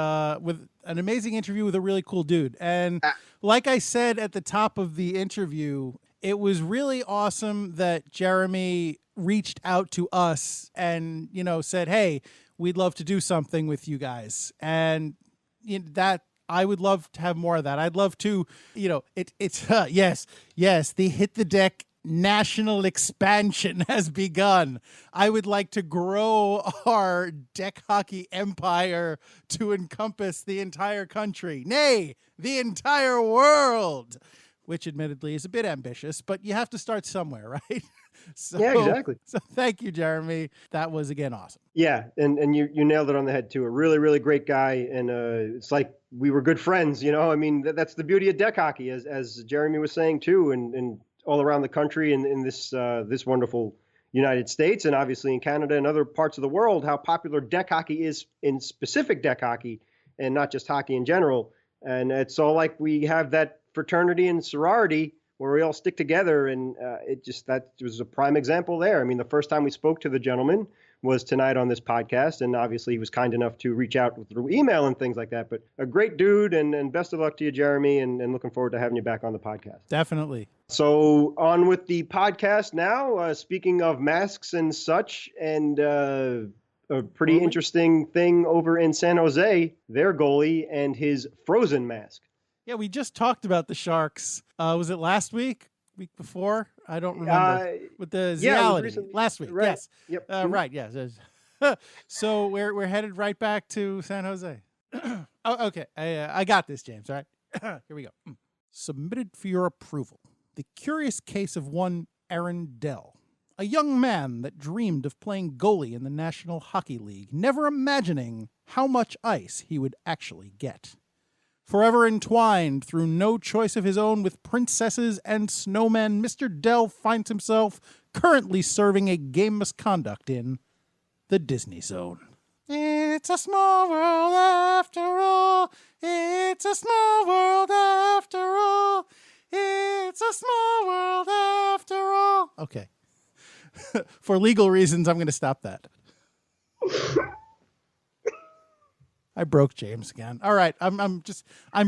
Speaker 2: with an amazing interview with a really cool dude. And like I said at the top of the interview, it was really awesome that Jeremy reached out to us and, said, hey, we'd love to do something with you guys. And that I would love to have more of that. I'd love to, yes, the Hit the Deck national expansion has begun. I would like to grow our deck hockey empire to encompass the entire country, nay, the entire world, which admittedly is a bit ambitious, but you have to start somewhere, right?
Speaker 3: Yeah, exactly.
Speaker 2: So thank you, Jeremy. That was, again, awesome.
Speaker 3: Yeah, and you nailed it on the head, too. A really, really great guy, and it's like we were good friends, I mean, that's the beauty of deck hockey, as Jeremy was saying, too, and all around the country and in this wonderful United States, and obviously in Canada and other parts of the world, how popular deck hockey is in specific deck hockey and not just hockey in general. And it's all like we have that fraternity and sorority where we all stick together, and that was a prime example there. I mean, the first time we spoke to the gentleman was tonight on this podcast, and obviously he was kind enough to reach out through email and things like that. But a great dude, and best of luck to you, Jeremy, and looking forward to having you back on the podcast.
Speaker 2: Definitely.
Speaker 3: So on with the podcast now. Speaking of masks and such, and a pretty interesting thing over in San Jose, their goalie and his frozen mask.
Speaker 2: Yeah, we just talked about the Sharks. Was it last week? Week before? I don't remember. With the Ziality. Last week,
Speaker 3: right.
Speaker 2: Yes.
Speaker 3: Yep.
Speaker 2: Right, yes. So we're headed right back to San Jose. Oh, okay. I got this, James. All right. Here we go. Submitted for your approval. The curious case of one Aaron Dell, a young man that dreamed of playing goalie in the National Hockey League, never imagining how much ice he would actually get. Forever entwined through no choice of his own with princesses and snowmen, Mr. Dell finds himself currently serving a game misconduct in the Disney Zone. It's a small world after all. It's a small world after all. It's a small world after all. Okay. For legal reasons, I'm going to stop that. I broke James again. All right. I'm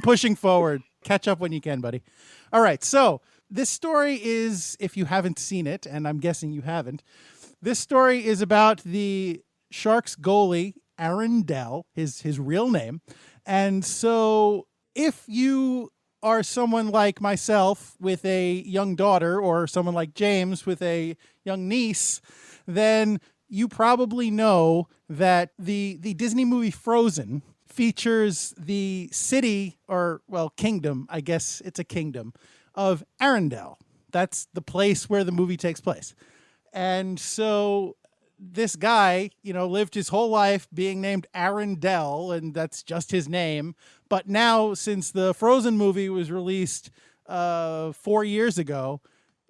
Speaker 2: pushing forward. Catch up when you can, buddy. All right. So this story is, if you haven't seen it, and I'm guessing you haven't, this story is about the Sharks goalie, Aaron Dell, his real name. And so if you are someone like myself with a young daughter, or someone like James with a young niece, then you probably know that the Disney movie Frozen features the city, or, well, kingdom, I guess it's a kingdom, of Arendelle. That's the place where the movie takes place. And so this guy, lived his whole life being named Aaron Dell, and that's just his name. But now, since the Frozen movie was released 4 years ago,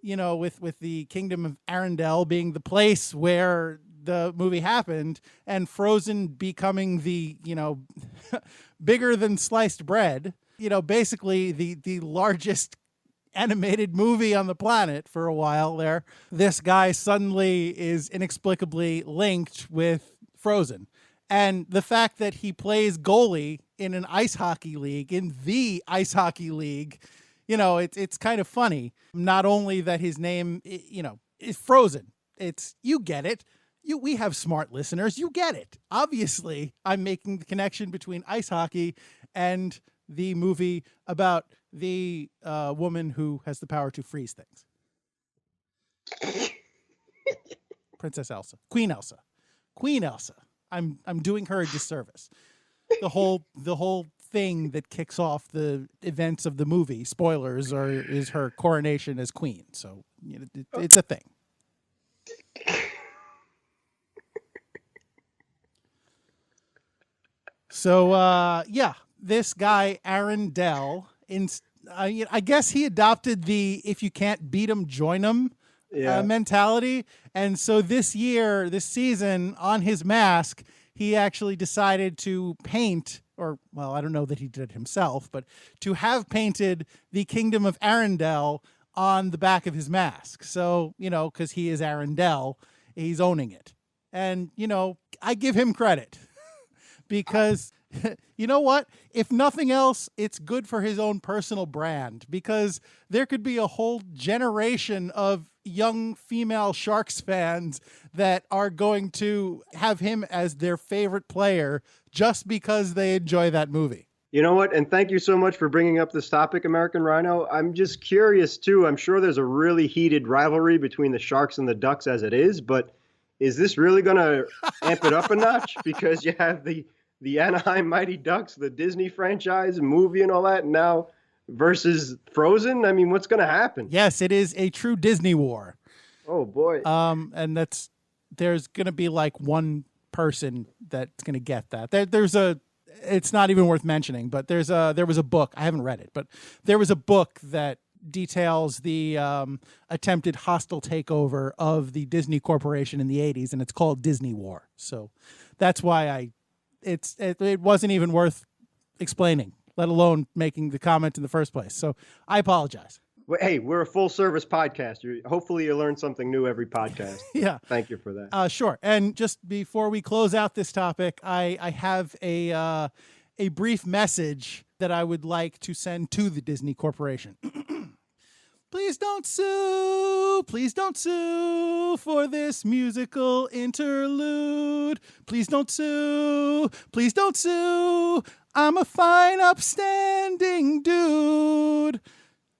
Speaker 2: with the kingdom of Arendelle being the place where the movie happened, and Frozen becoming the, bigger than sliced bread, basically the largest animated movie on the planet for a while there, this guy suddenly is inexplicably linked with Frozen. And the fact that he plays goalie in an ice hockey league, in the ice hockey league, it's kind of funny. Not only that his name, is Frozen. You get it. We have smart listeners. You get it. Obviously, I'm making the connection between ice hockey and the movie about the woman who has the power to freeze things. Princess Elsa. Queen Elsa. I'm doing her a disservice. The whole thing that kicks off the events of the movie, spoilers, is her coronation as queen. So it's a thing. So this guy Aaron Dell, I guess he adopted the "if you can't beat 'em, join 'em" mentality. And so this season, on his mask, he actually decided to paint, or, well, I don't know that he did it himself, but to have painted the Kingdom of Arendelle on the back of his mask. So, because he is Aaron Dell, he's owning it. And, I give him credit because you know what? If nothing else, it's good for his own personal brand, because there could be a whole generation of young female Sharks fans that are going to have him as their favorite player just because they enjoy that movie.
Speaker 3: You know what? And thank you so much for bringing up this topic, American Rhino. I'm just curious, too. I'm sure there's a really heated rivalry between the Sharks and the Ducks as it is, but is this really going to amp it up a notch? Because you have the Anaheim Mighty Ducks, the Disney franchise and movie and all that, and now versus Frozen. I mean, what's going to happen? Yes,
Speaker 2: it is a true Disney war.
Speaker 3: Oh, boy.
Speaker 2: And there's going to be like one person that's going to get that. It's not even worth mentioning, but there was a book. I haven't read it, but there was a book that details the attempted hostile takeover of the Disney Corporation in the 80s, and it's called Disney War. So that's why it wasn't even worth explaining, let alone making the comment in the first place. So I apologize.
Speaker 3: Well, hey, we're a full-service podcast. Hopefully you learn something new every podcast.
Speaker 2: Yeah.
Speaker 3: Thank you for that.
Speaker 2: Sure. And just before we close out this topic, I have a brief message that I would like to send to the Disney Corporation. Please don't sue for this musical interlude. Please don't sue. I'm a fine, upstanding dude.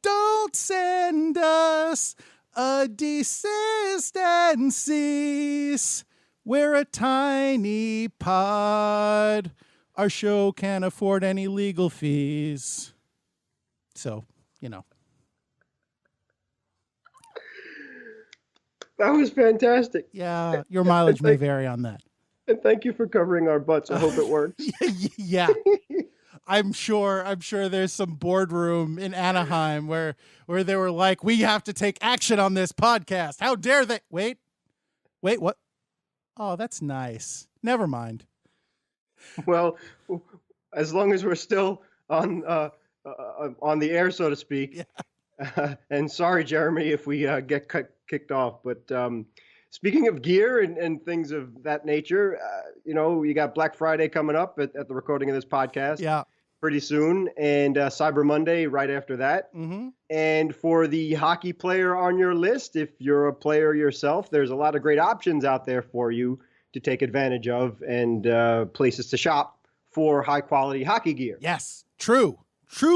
Speaker 2: Don't send us a desist and cease. We're a tiny pod. Our show can't afford any legal fees. So,
Speaker 3: That was fantastic.
Speaker 2: Yeah, your mileage may vary on that.
Speaker 3: And thank you for covering our butts. I hope it works.
Speaker 2: Yeah. I'm sure there's some boardroom in Anaheim where they were like, we have to take action on this podcast. How dare they? Wait, what? Oh, that's nice. Never mind.
Speaker 3: Well, as long as we're still on the air, so to speak. Yeah. And sorry, Jeremy, if we get kicked off. But speaking of gear and things of that nature, you got Black Friday coming up at the recording of this podcast.
Speaker 2: Yeah.
Speaker 3: Pretty soon, and Cyber Monday right after that.
Speaker 2: Mm-hmm.
Speaker 3: And for the hockey player on your list, if you're a player yourself, there's a lot of great options out there for you to take advantage of, and places to shop for high quality hockey gear.
Speaker 2: Yes, true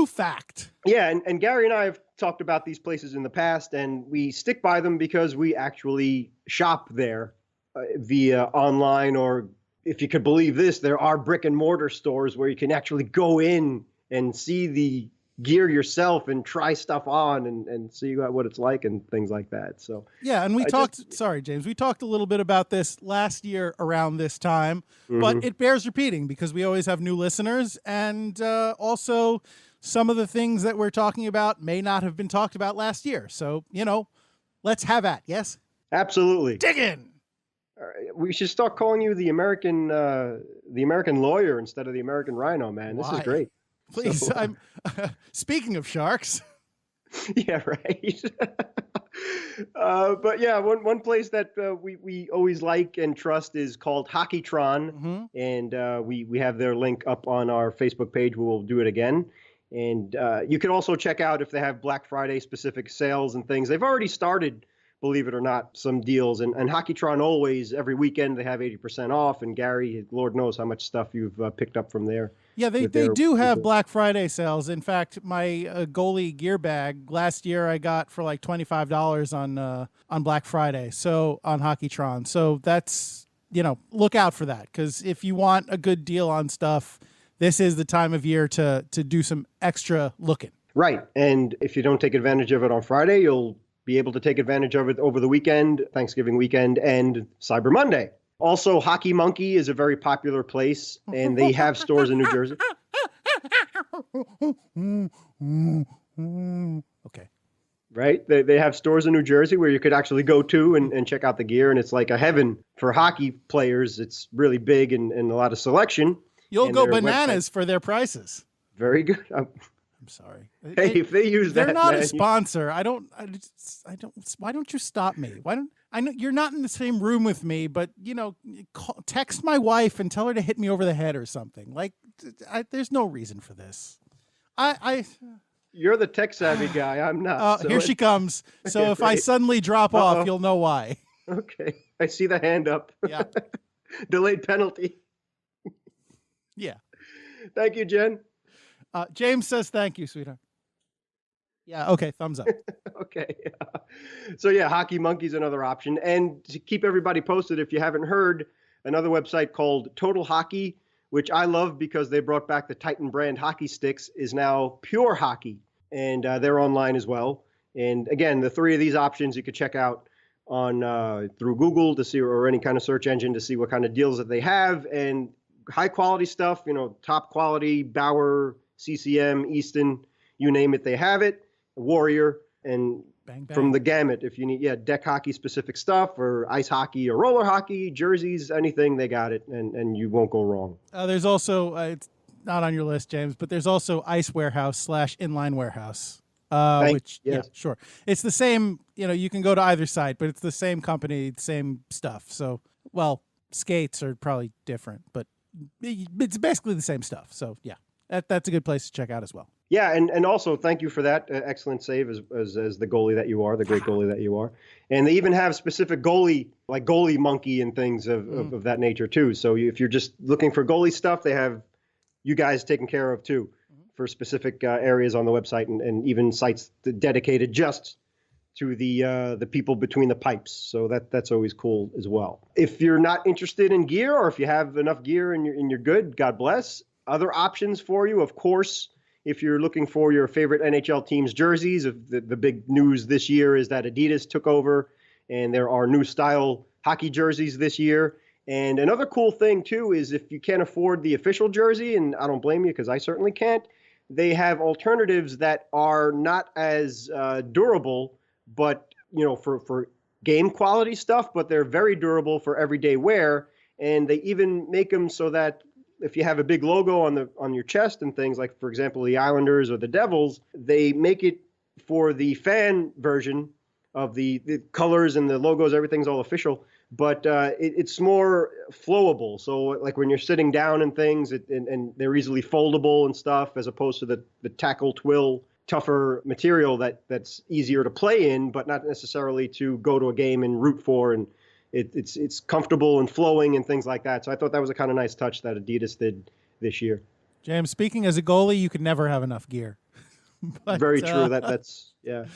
Speaker 2: fact.
Speaker 3: Yeah, and Gary and I have talked about these places in the past, and we stick by them because we actually shop there via online or if you could believe this, there are brick and mortar stores where you can actually go in and see the gear yourself and try stuff on and see what it's like and things like that. So
Speaker 2: yeah, and sorry, James, we talked a little bit about this last year around this time,
Speaker 3: Mm-hmm.
Speaker 2: but it bears repeating because we always have new listeners, and also some of the things that we're talking about may not have been talked about last year. So, let's have at, yes?
Speaker 3: Absolutely.
Speaker 2: Dig in.
Speaker 3: All right, we should start calling you the American lawyer instead of the American rhino, man. This
Speaker 2: Why?
Speaker 3: is great.
Speaker 2: Please,
Speaker 3: So,
Speaker 2: I'm speaking of sharks.
Speaker 3: yeah, right. But yeah, one place that we always like and trust is called Hockeytron,
Speaker 2: Mm-hmm.
Speaker 3: and we have their link up on our Facebook page. We will do it again, and you can also check out if they have Black Friday specific sales and things. They've already started, believe it or not, some deals, and Hockeytron always every weekend they have 80% off. And Gary, Lord knows how much stuff you've picked up from there.
Speaker 2: Yeah, they do have Black Friday sales. In fact, my goalie gear bag last year I got for like $25 on Black Friday. So on Hockeytron. So that's, look out for that, because if you want a good deal on stuff, this is the time of year to do some extra looking.
Speaker 3: Right, and if you don't take advantage of it on Friday, you'll be able to take advantage of it over the weekend, Thanksgiving weekend, and Cyber Monday. Also, Hockey Monkey is a very popular place, and they have stores in New Jersey.
Speaker 2: Okay.
Speaker 3: Right? They have stores in New Jersey where you could actually go to and check out the gear, and it's like a heaven for hockey players. It's really big and a lot of selection.
Speaker 2: You'll
Speaker 3: And
Speaker 2: go
Speaker 3: their
Speaker 2: bananas for their prices.
Speaker 3: Very good.
Speaker 2: I'm sorry.
Speaker 3: Hey, if they use
Speaker 2: They're
Speaker 3: that,
Speaker 2: not
Speaker 3: man,
Speaker 2: a sponsor. I don't. Why don't you stop me? I know you're not in the same room with me, but text my wife and tell her to hit me over the head or something. Like, there's no reason for this.
Speaker 3: You're the tech savvy guy. I'm not. So
Speaker 2: here she comes. So if I suddenly drop off, you'll know why.
Speaker 3: Okay. I see the hand up.
Speaker 2: Yeah.
Speaker 3: Delayed penalty.
Speaker 2: Yeah.
Speaker 3: Thank you, Jen.
Speaker 2: James says thank you, sweetheart. Yeah. Okay. Thumbs up.
Speaker 3: Okay. So yeah, Hockey Monkey's another option. And to keep everybody posted, if you haven't heard, another website called Total Hockey, which I love because they brought back the Titan brand hockey sticks, is now Pure Hockey. And they're online as well. And again, the three of these options you could check out on through Google to see, or any kind of search engine to see what kind of deals that they have. And high quality stuff, top quality, Bauer, CCM, Easton, you name it, they have it. Warrior, and
Speaker 2: Bang, bang.
Speaker 3: From the gamut, if you need deck hockey specific stuff or ice hockey or roller hockey, jerseys, anything, they got it, and you won't go wrong.
Speaker 2: There's also it's not on your list, James, but there's also Ice Warehouse / Inline Warehouse. Which
Speaker 3: yes.
Speaker 2: Yeah, sure, it's the same. You can go to either site, but it's the same company, same stuff. So, well, skates are probably different, but it's basically the same stuff. So yeah, that's a good place to check out as well.
Speaker 3: Yeah, and also thank you for that excellent save as the goalie that you are, the great goalie that you are. And they even have specific goalie, like Goalie Monkey and things of that nature too. So if you're just looking for goalie stuff, they have you guys taken care of too for specific areas on the website, and even sites dedicated just to the people between the pipes. So that's always cool as well. If you're not interested in gear, or if you have enough gear and you're good, God bless. Other options for you, of course. If you're looking for your favorite NHL team's jerseys, the big news this year is that Adidas took over, and there are new style hockey jerseys this year. And another cool thing, too, is if you can't afford the official jersey, and I don't blame you because I certainly can't, they have alternatives that are not as durable, but, for game quality stuff, but they're very durable for everyday wear. And they even make them so that if you have a big logo on your chest and things, like, for example, the Islanders or the Devils, they make it for the fan version of the colors and the logos, everything's all official, but it's more flowable. So like when you're sitting down and things, and they're easily foldable and stuff, as opposed to the tackle twill, tougher material that's easier to play in, but not necessarily to go to a game and root for, and it's comfortable and flowing and things like that. So I thought that was a kind of nice touch that Adidas did this year.
Speaker 2: James, speaking as a goalie, you could never have enough gear. But,
Speaker 3: very true. That's yeah.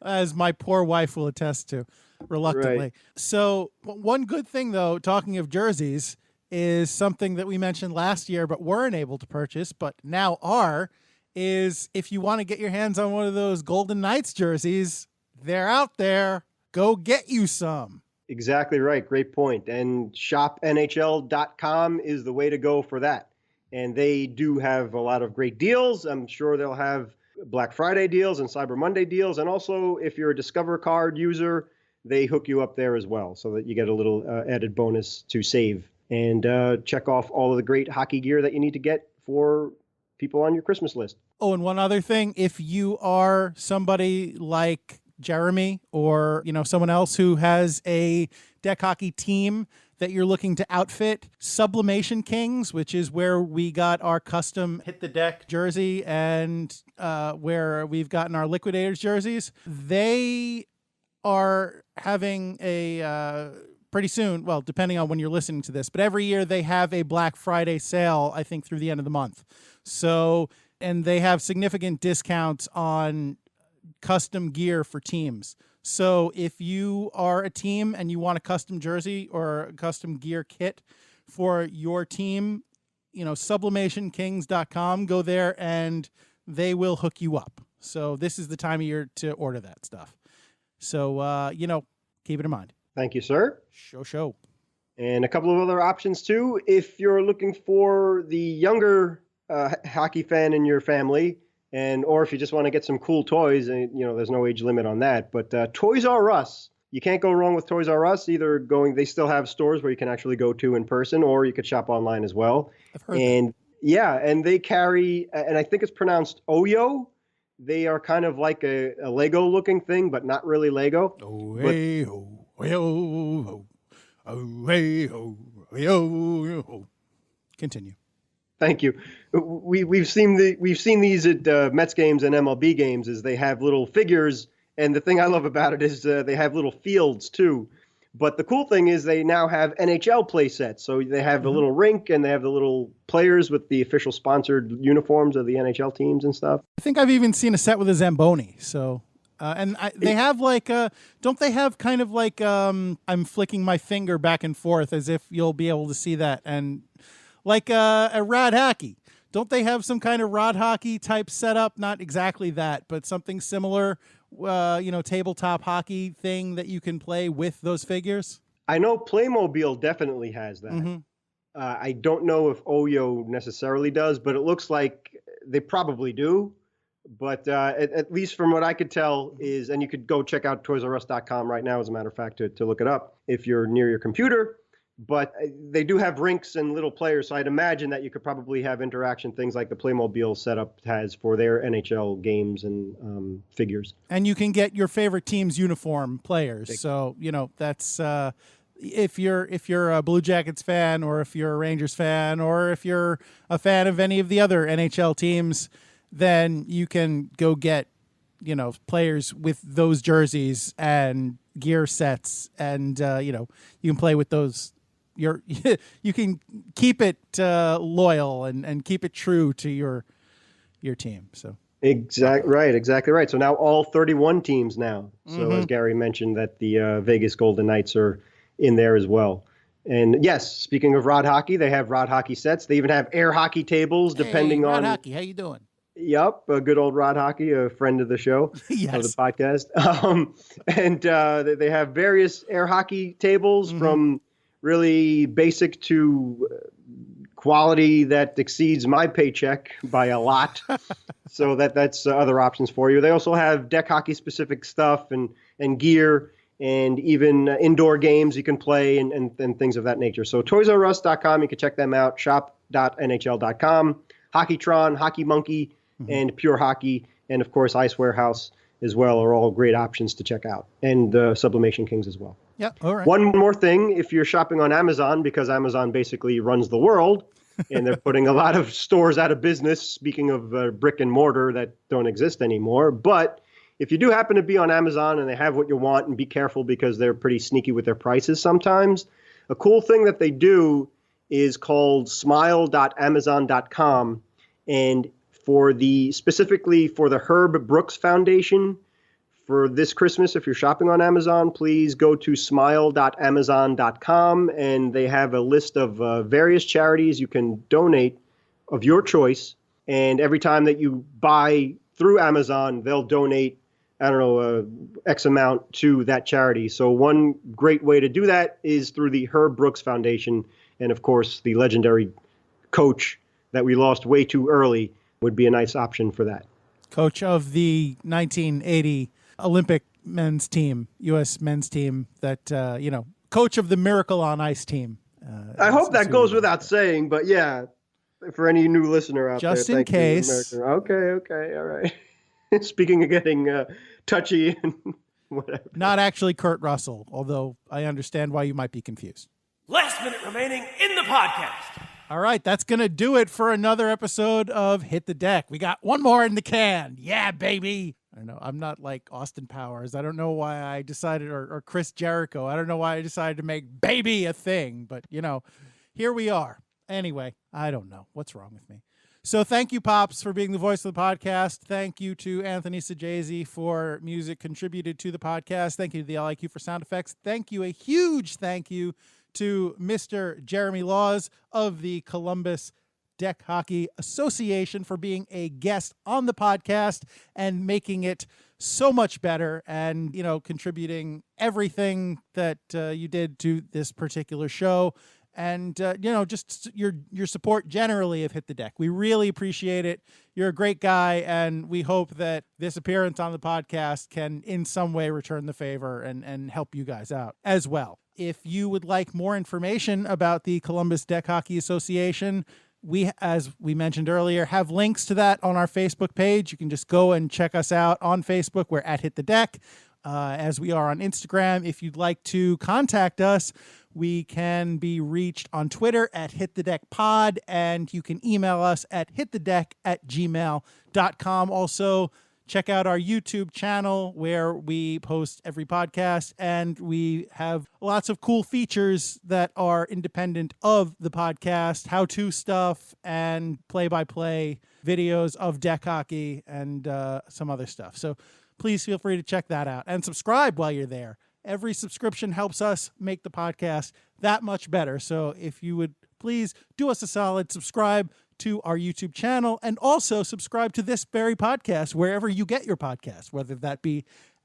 Speaker 2: As my poor wife will attest to, reluctantly.
Speaker 3: Right.
Speaker 2: So one good thing, though, talking of jerseys, is something that we mentioned last year but weren't able to purchase, but now are, is if you want to get your hands on one of those Golden Knights jerseys, they're out there. Go get you some.
Speaker 3: Exactly right. Great point. And shopnhl.com is the way to go for that. And they do have a lot of great deals. I'm sure they'll have Black Friday deals and Cyber Monday deals. And also, if you're a Discover card user, they hook you up there as well so that you get a little added bonus to save. And check off all of the great hockey gear that you need to get for people on your Christmas list.
Speaker 2: Oh, and one other thing, if you are somebody like Jeremy or, someone else who has a deck hockey team that you're looking to outfit, Sublimation Kings, which is where we got our custom Hit the Deck jersey and where we've gotten our Liquidators jerseys, they are having a pretty soon, well, depending on when you're listening to this, but every year they have a Black Friday sale, I think, through the end of the month. So, and they have significant discounts on custom gear for teams. So if you are a team and you want a custom jersey or a custom gear kit for your team, sublimationkings.com, go there and they will hook you up. So this is the time of year to order that stuff. So, keep it in mind.
Speaker 3: Thank you, sir.
Speaker 2: Show.
Speaker 3: And a couple of other options, too. If you're looking for the younger hockey fan in your family, or if you just want to get some cool toys, and there's no age limit on that. But Toys R Us, you can't go wrong with Toys R Us. They still have stores where you can actually go to in person, or you could shop online as well.
Speaker 2: I've heard that.
Speaker 3: Yeah, and they carry, and I think it's pronounced Oyo. They are kind of like a Lego looking thing, but not really Lego.
Speaker 2: Continue.
Speaker 3: Thank you. We've seen these at Mets games and MLB games. Is they have little figures, and the thing I love about it is they have little fields too. But the cool thing is they now have NHL play sets. So they have the little rink and they have the little players with the official sponsored uniforms of the NHL teams and stuff.
Speaker 2: I think I've even seen a set with a Zamboni. So, they have don't they have kind of like I'm flicking my finger back and forth as if you'll be able to see that, and like a rad hockey. Don't they have some kind of rod hockey type setup? Not exactly that, but something similar, tabletop hockey thing that you can play with those figures?
Speaker 3: I know Playmobil definitely has that.
Speaker 2: Mm-hmm.
Speaker 3: I don't know if Oyo necessarily does, but it looks like they probably do. But at least from what I could tell is, and you could go check out toysrus.com right now, as a matter of fact, to look it up if you're near your computer. But they do have rinks and little players, so I'd imagine that you could probably have interaction things like the Playmobil setup has for their NHL games and figures.
Speaker 2: And you can get your favorite team's uniform players. So, that's if you're a Blue Jackets fan, or if you're a Rangers fan, or if you're a fan of any of the other NHL teams, then you can go get, players with those jerseys and gear sets, and you can play with those. You can keep it loyal and keep it true to your team. So
Speaker 3: exactly right. So now all 31 teams now. So as Gary mentioned, that the Vegas Golden Knights are in there as well. And yes, speaking of rod hockey, they have rod hockey sets. They even have air hockey tables, depending on
Speaker 2: rod hockey. How you doing?
Speaker 3: Yep, a good old Rod Hockey, a friend of the show,
Speaker 2: yes.
Speaker 3: of the podcast. And they have various air hockey tables from really basic to quality that exceeds my paycheck by a lot. So that's other options for you. They also have deck hockey specific stuff and gear, and even indoor games you can play and things of that nature. So toysrus.com, you can check them out, shop.nhl.com, Hockeytron, Hockey Monkey, and Pure Hockey, and of course Ice Warehouse as well are all great options to check out, and Sublimation Kings as well.
Speaker 2: Yeah, all right.
Speaker 3: One more thing, if you're shopping on Amazon, because Amazon basically runs the world, and they're putting a lot of stores out of business, speaking of brick and mortar that don't exist anymore. But if you do happen to be on Amazon and they have what you want, and be careful because they're pretty sneaky with their prices sometimes, a cool thing that they do is called smile.amazon.com, and specifically for the Herb Brooks Foundation, for this Christmas, if you're shopping on Amazon, please go to smile.amazon.com, and they have a list of various charities you can donate of your choice. And every time that you buy through Amazon, they'll donate, I don't know, X amount to that charity. So one great way to do that is through the Herb Brooks Foundation. And of course, the legendary coach that we lost way too early would be a nice option for that.
Speaker 2: Coach of the 1980 Olympic men's team, U.S. men's team, that, coach of the Miracle on Ice team.
Speaker 3: I hope that goes without saying, but yeah, for any new listener out
Speaker 2: just
Speaker 3: there.
Speaker 2: In case.
Speaker 3: Okay, all right. Speaking of getting touchy and whatever.
Speaker 2: Not actually Kurt Russell, although I understand why you might be confused.
Speaker 4: Last minute remaining in the podcast.
Speaker 2: All right, that's going to do it for another episode of Hit the Deck. We got one more in the can. Yeah, baby. I don't know. I'm not like Austin Powers. I don't know why I decided, or Chris Jericho. I don't know why I decided to make baby a thing, but, here we are. Anyway, I don't know. What's wrong with me? So thank you, Pops, for being the voice of the podcast. Thank you to Anthony Sajazi for music contributed to the podcast. Thank you to the LIQ for sound effects. Thank you, a huge thank you to Mr. Jeremy Laws of the Columbus Dek Hockey Association for being a guest on the podcast and making it so much better and, contributing everything that you did to this particular show. And, just your support generally of Hit the Deck. We really appreciate it. You're a great guy, and we hope that this appearance on the podcast can in some way return the favor and help you guys out as well. If you would like more information about the Columbus Dek Hockey Association, we, as we mentioned earlier, have links to that on our Facebook page. You can just go and check us out on Facebook. We're at Hit the Deck, as we are on Instagram. If you'd like to contact us, we can be reached on Twitter at HitTheDeckPod, and you can email us at hitthedeck@gmail.com. Also, check out our YouTube channel where we post every podcast, and we have lots of cool features that are independent of the podcast, how-to stuff and play-by-play videos of deck hockey and some other stuff. So please feel free to check that out and subscribe while you're there. Every subscription helps us make the podcast that much better. So if you would please do us a solid, subscribe to our YouTube channel, and also subscribe to this very podcast wherever you get your podcasts, whether that be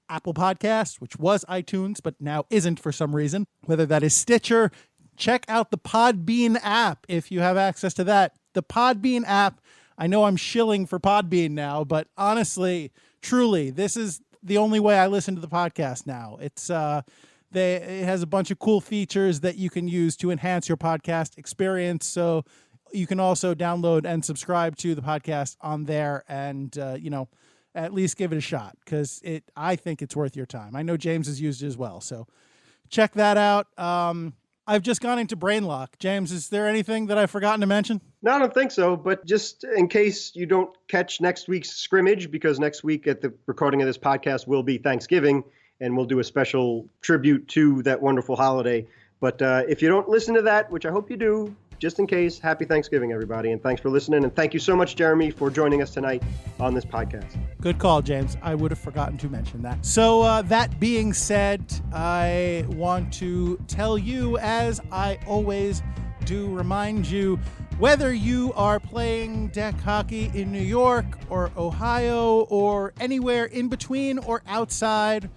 Speaker 2: Apple Podcasts, which was iTunes, but now isn't for some reason, whether that is Stitcher. Check out the Podbean app if you have access to that. The Podbean app, I know I'm shilling for Podbean now, but honestly, truly, this is the only way I listen to the podcast now. It's it has a bunch of cool features that you can use to enhance your podcast experience. So you can also download and subscribe to the podcast on there, and at least give it a shot, because I think it's worth your time. I know James has used it as well, so check that out. I've just gone into brain lock. James, is there anything that I've forgotten to mention?
Speaker 3: No, I don't think so. But just in case you don't catch next week's scrimmage, because next week at the recording of this podcast will be Thanksgiving, and we'll do a special tribute to that wonderful holiday. But if you don't listen to that, which I hope you do, just in case, happy Thanksgiving, everybody. And thanks for listening. And thank you so much, Jeremy, for joining us tonight on this podcast.
Speaker 2: Good call, James. I would have forgotten to mention that. So that being said, I want to tell you, as I always do, remind you, whether you are playing deck hockey in New York or Ohio or anywhere in between or outside,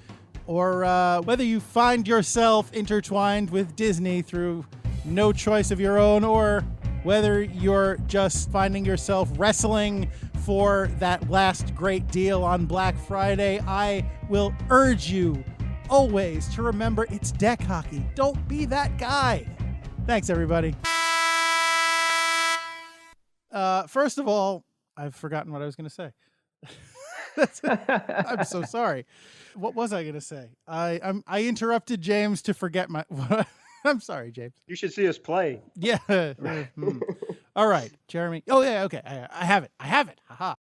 Speaker 2: or whether you find yourself intertwined with Disney through no choice of your own, or whether you're just finding yourself wrestling for that last great deal on Black Friday, I will urge you always to remember it's deck hockey. Don't be that guy. Thanks, everybody. First of all, I've forgotten what I was going to say. I'm so sorry. What was I going to say? I interrupted James to forget my... I'm sorry, James.
Speaker 3: You should see us play.
Speaker 2: Yeah. All right, Jeremy. Oh, yeah, okay. I have it. Haha.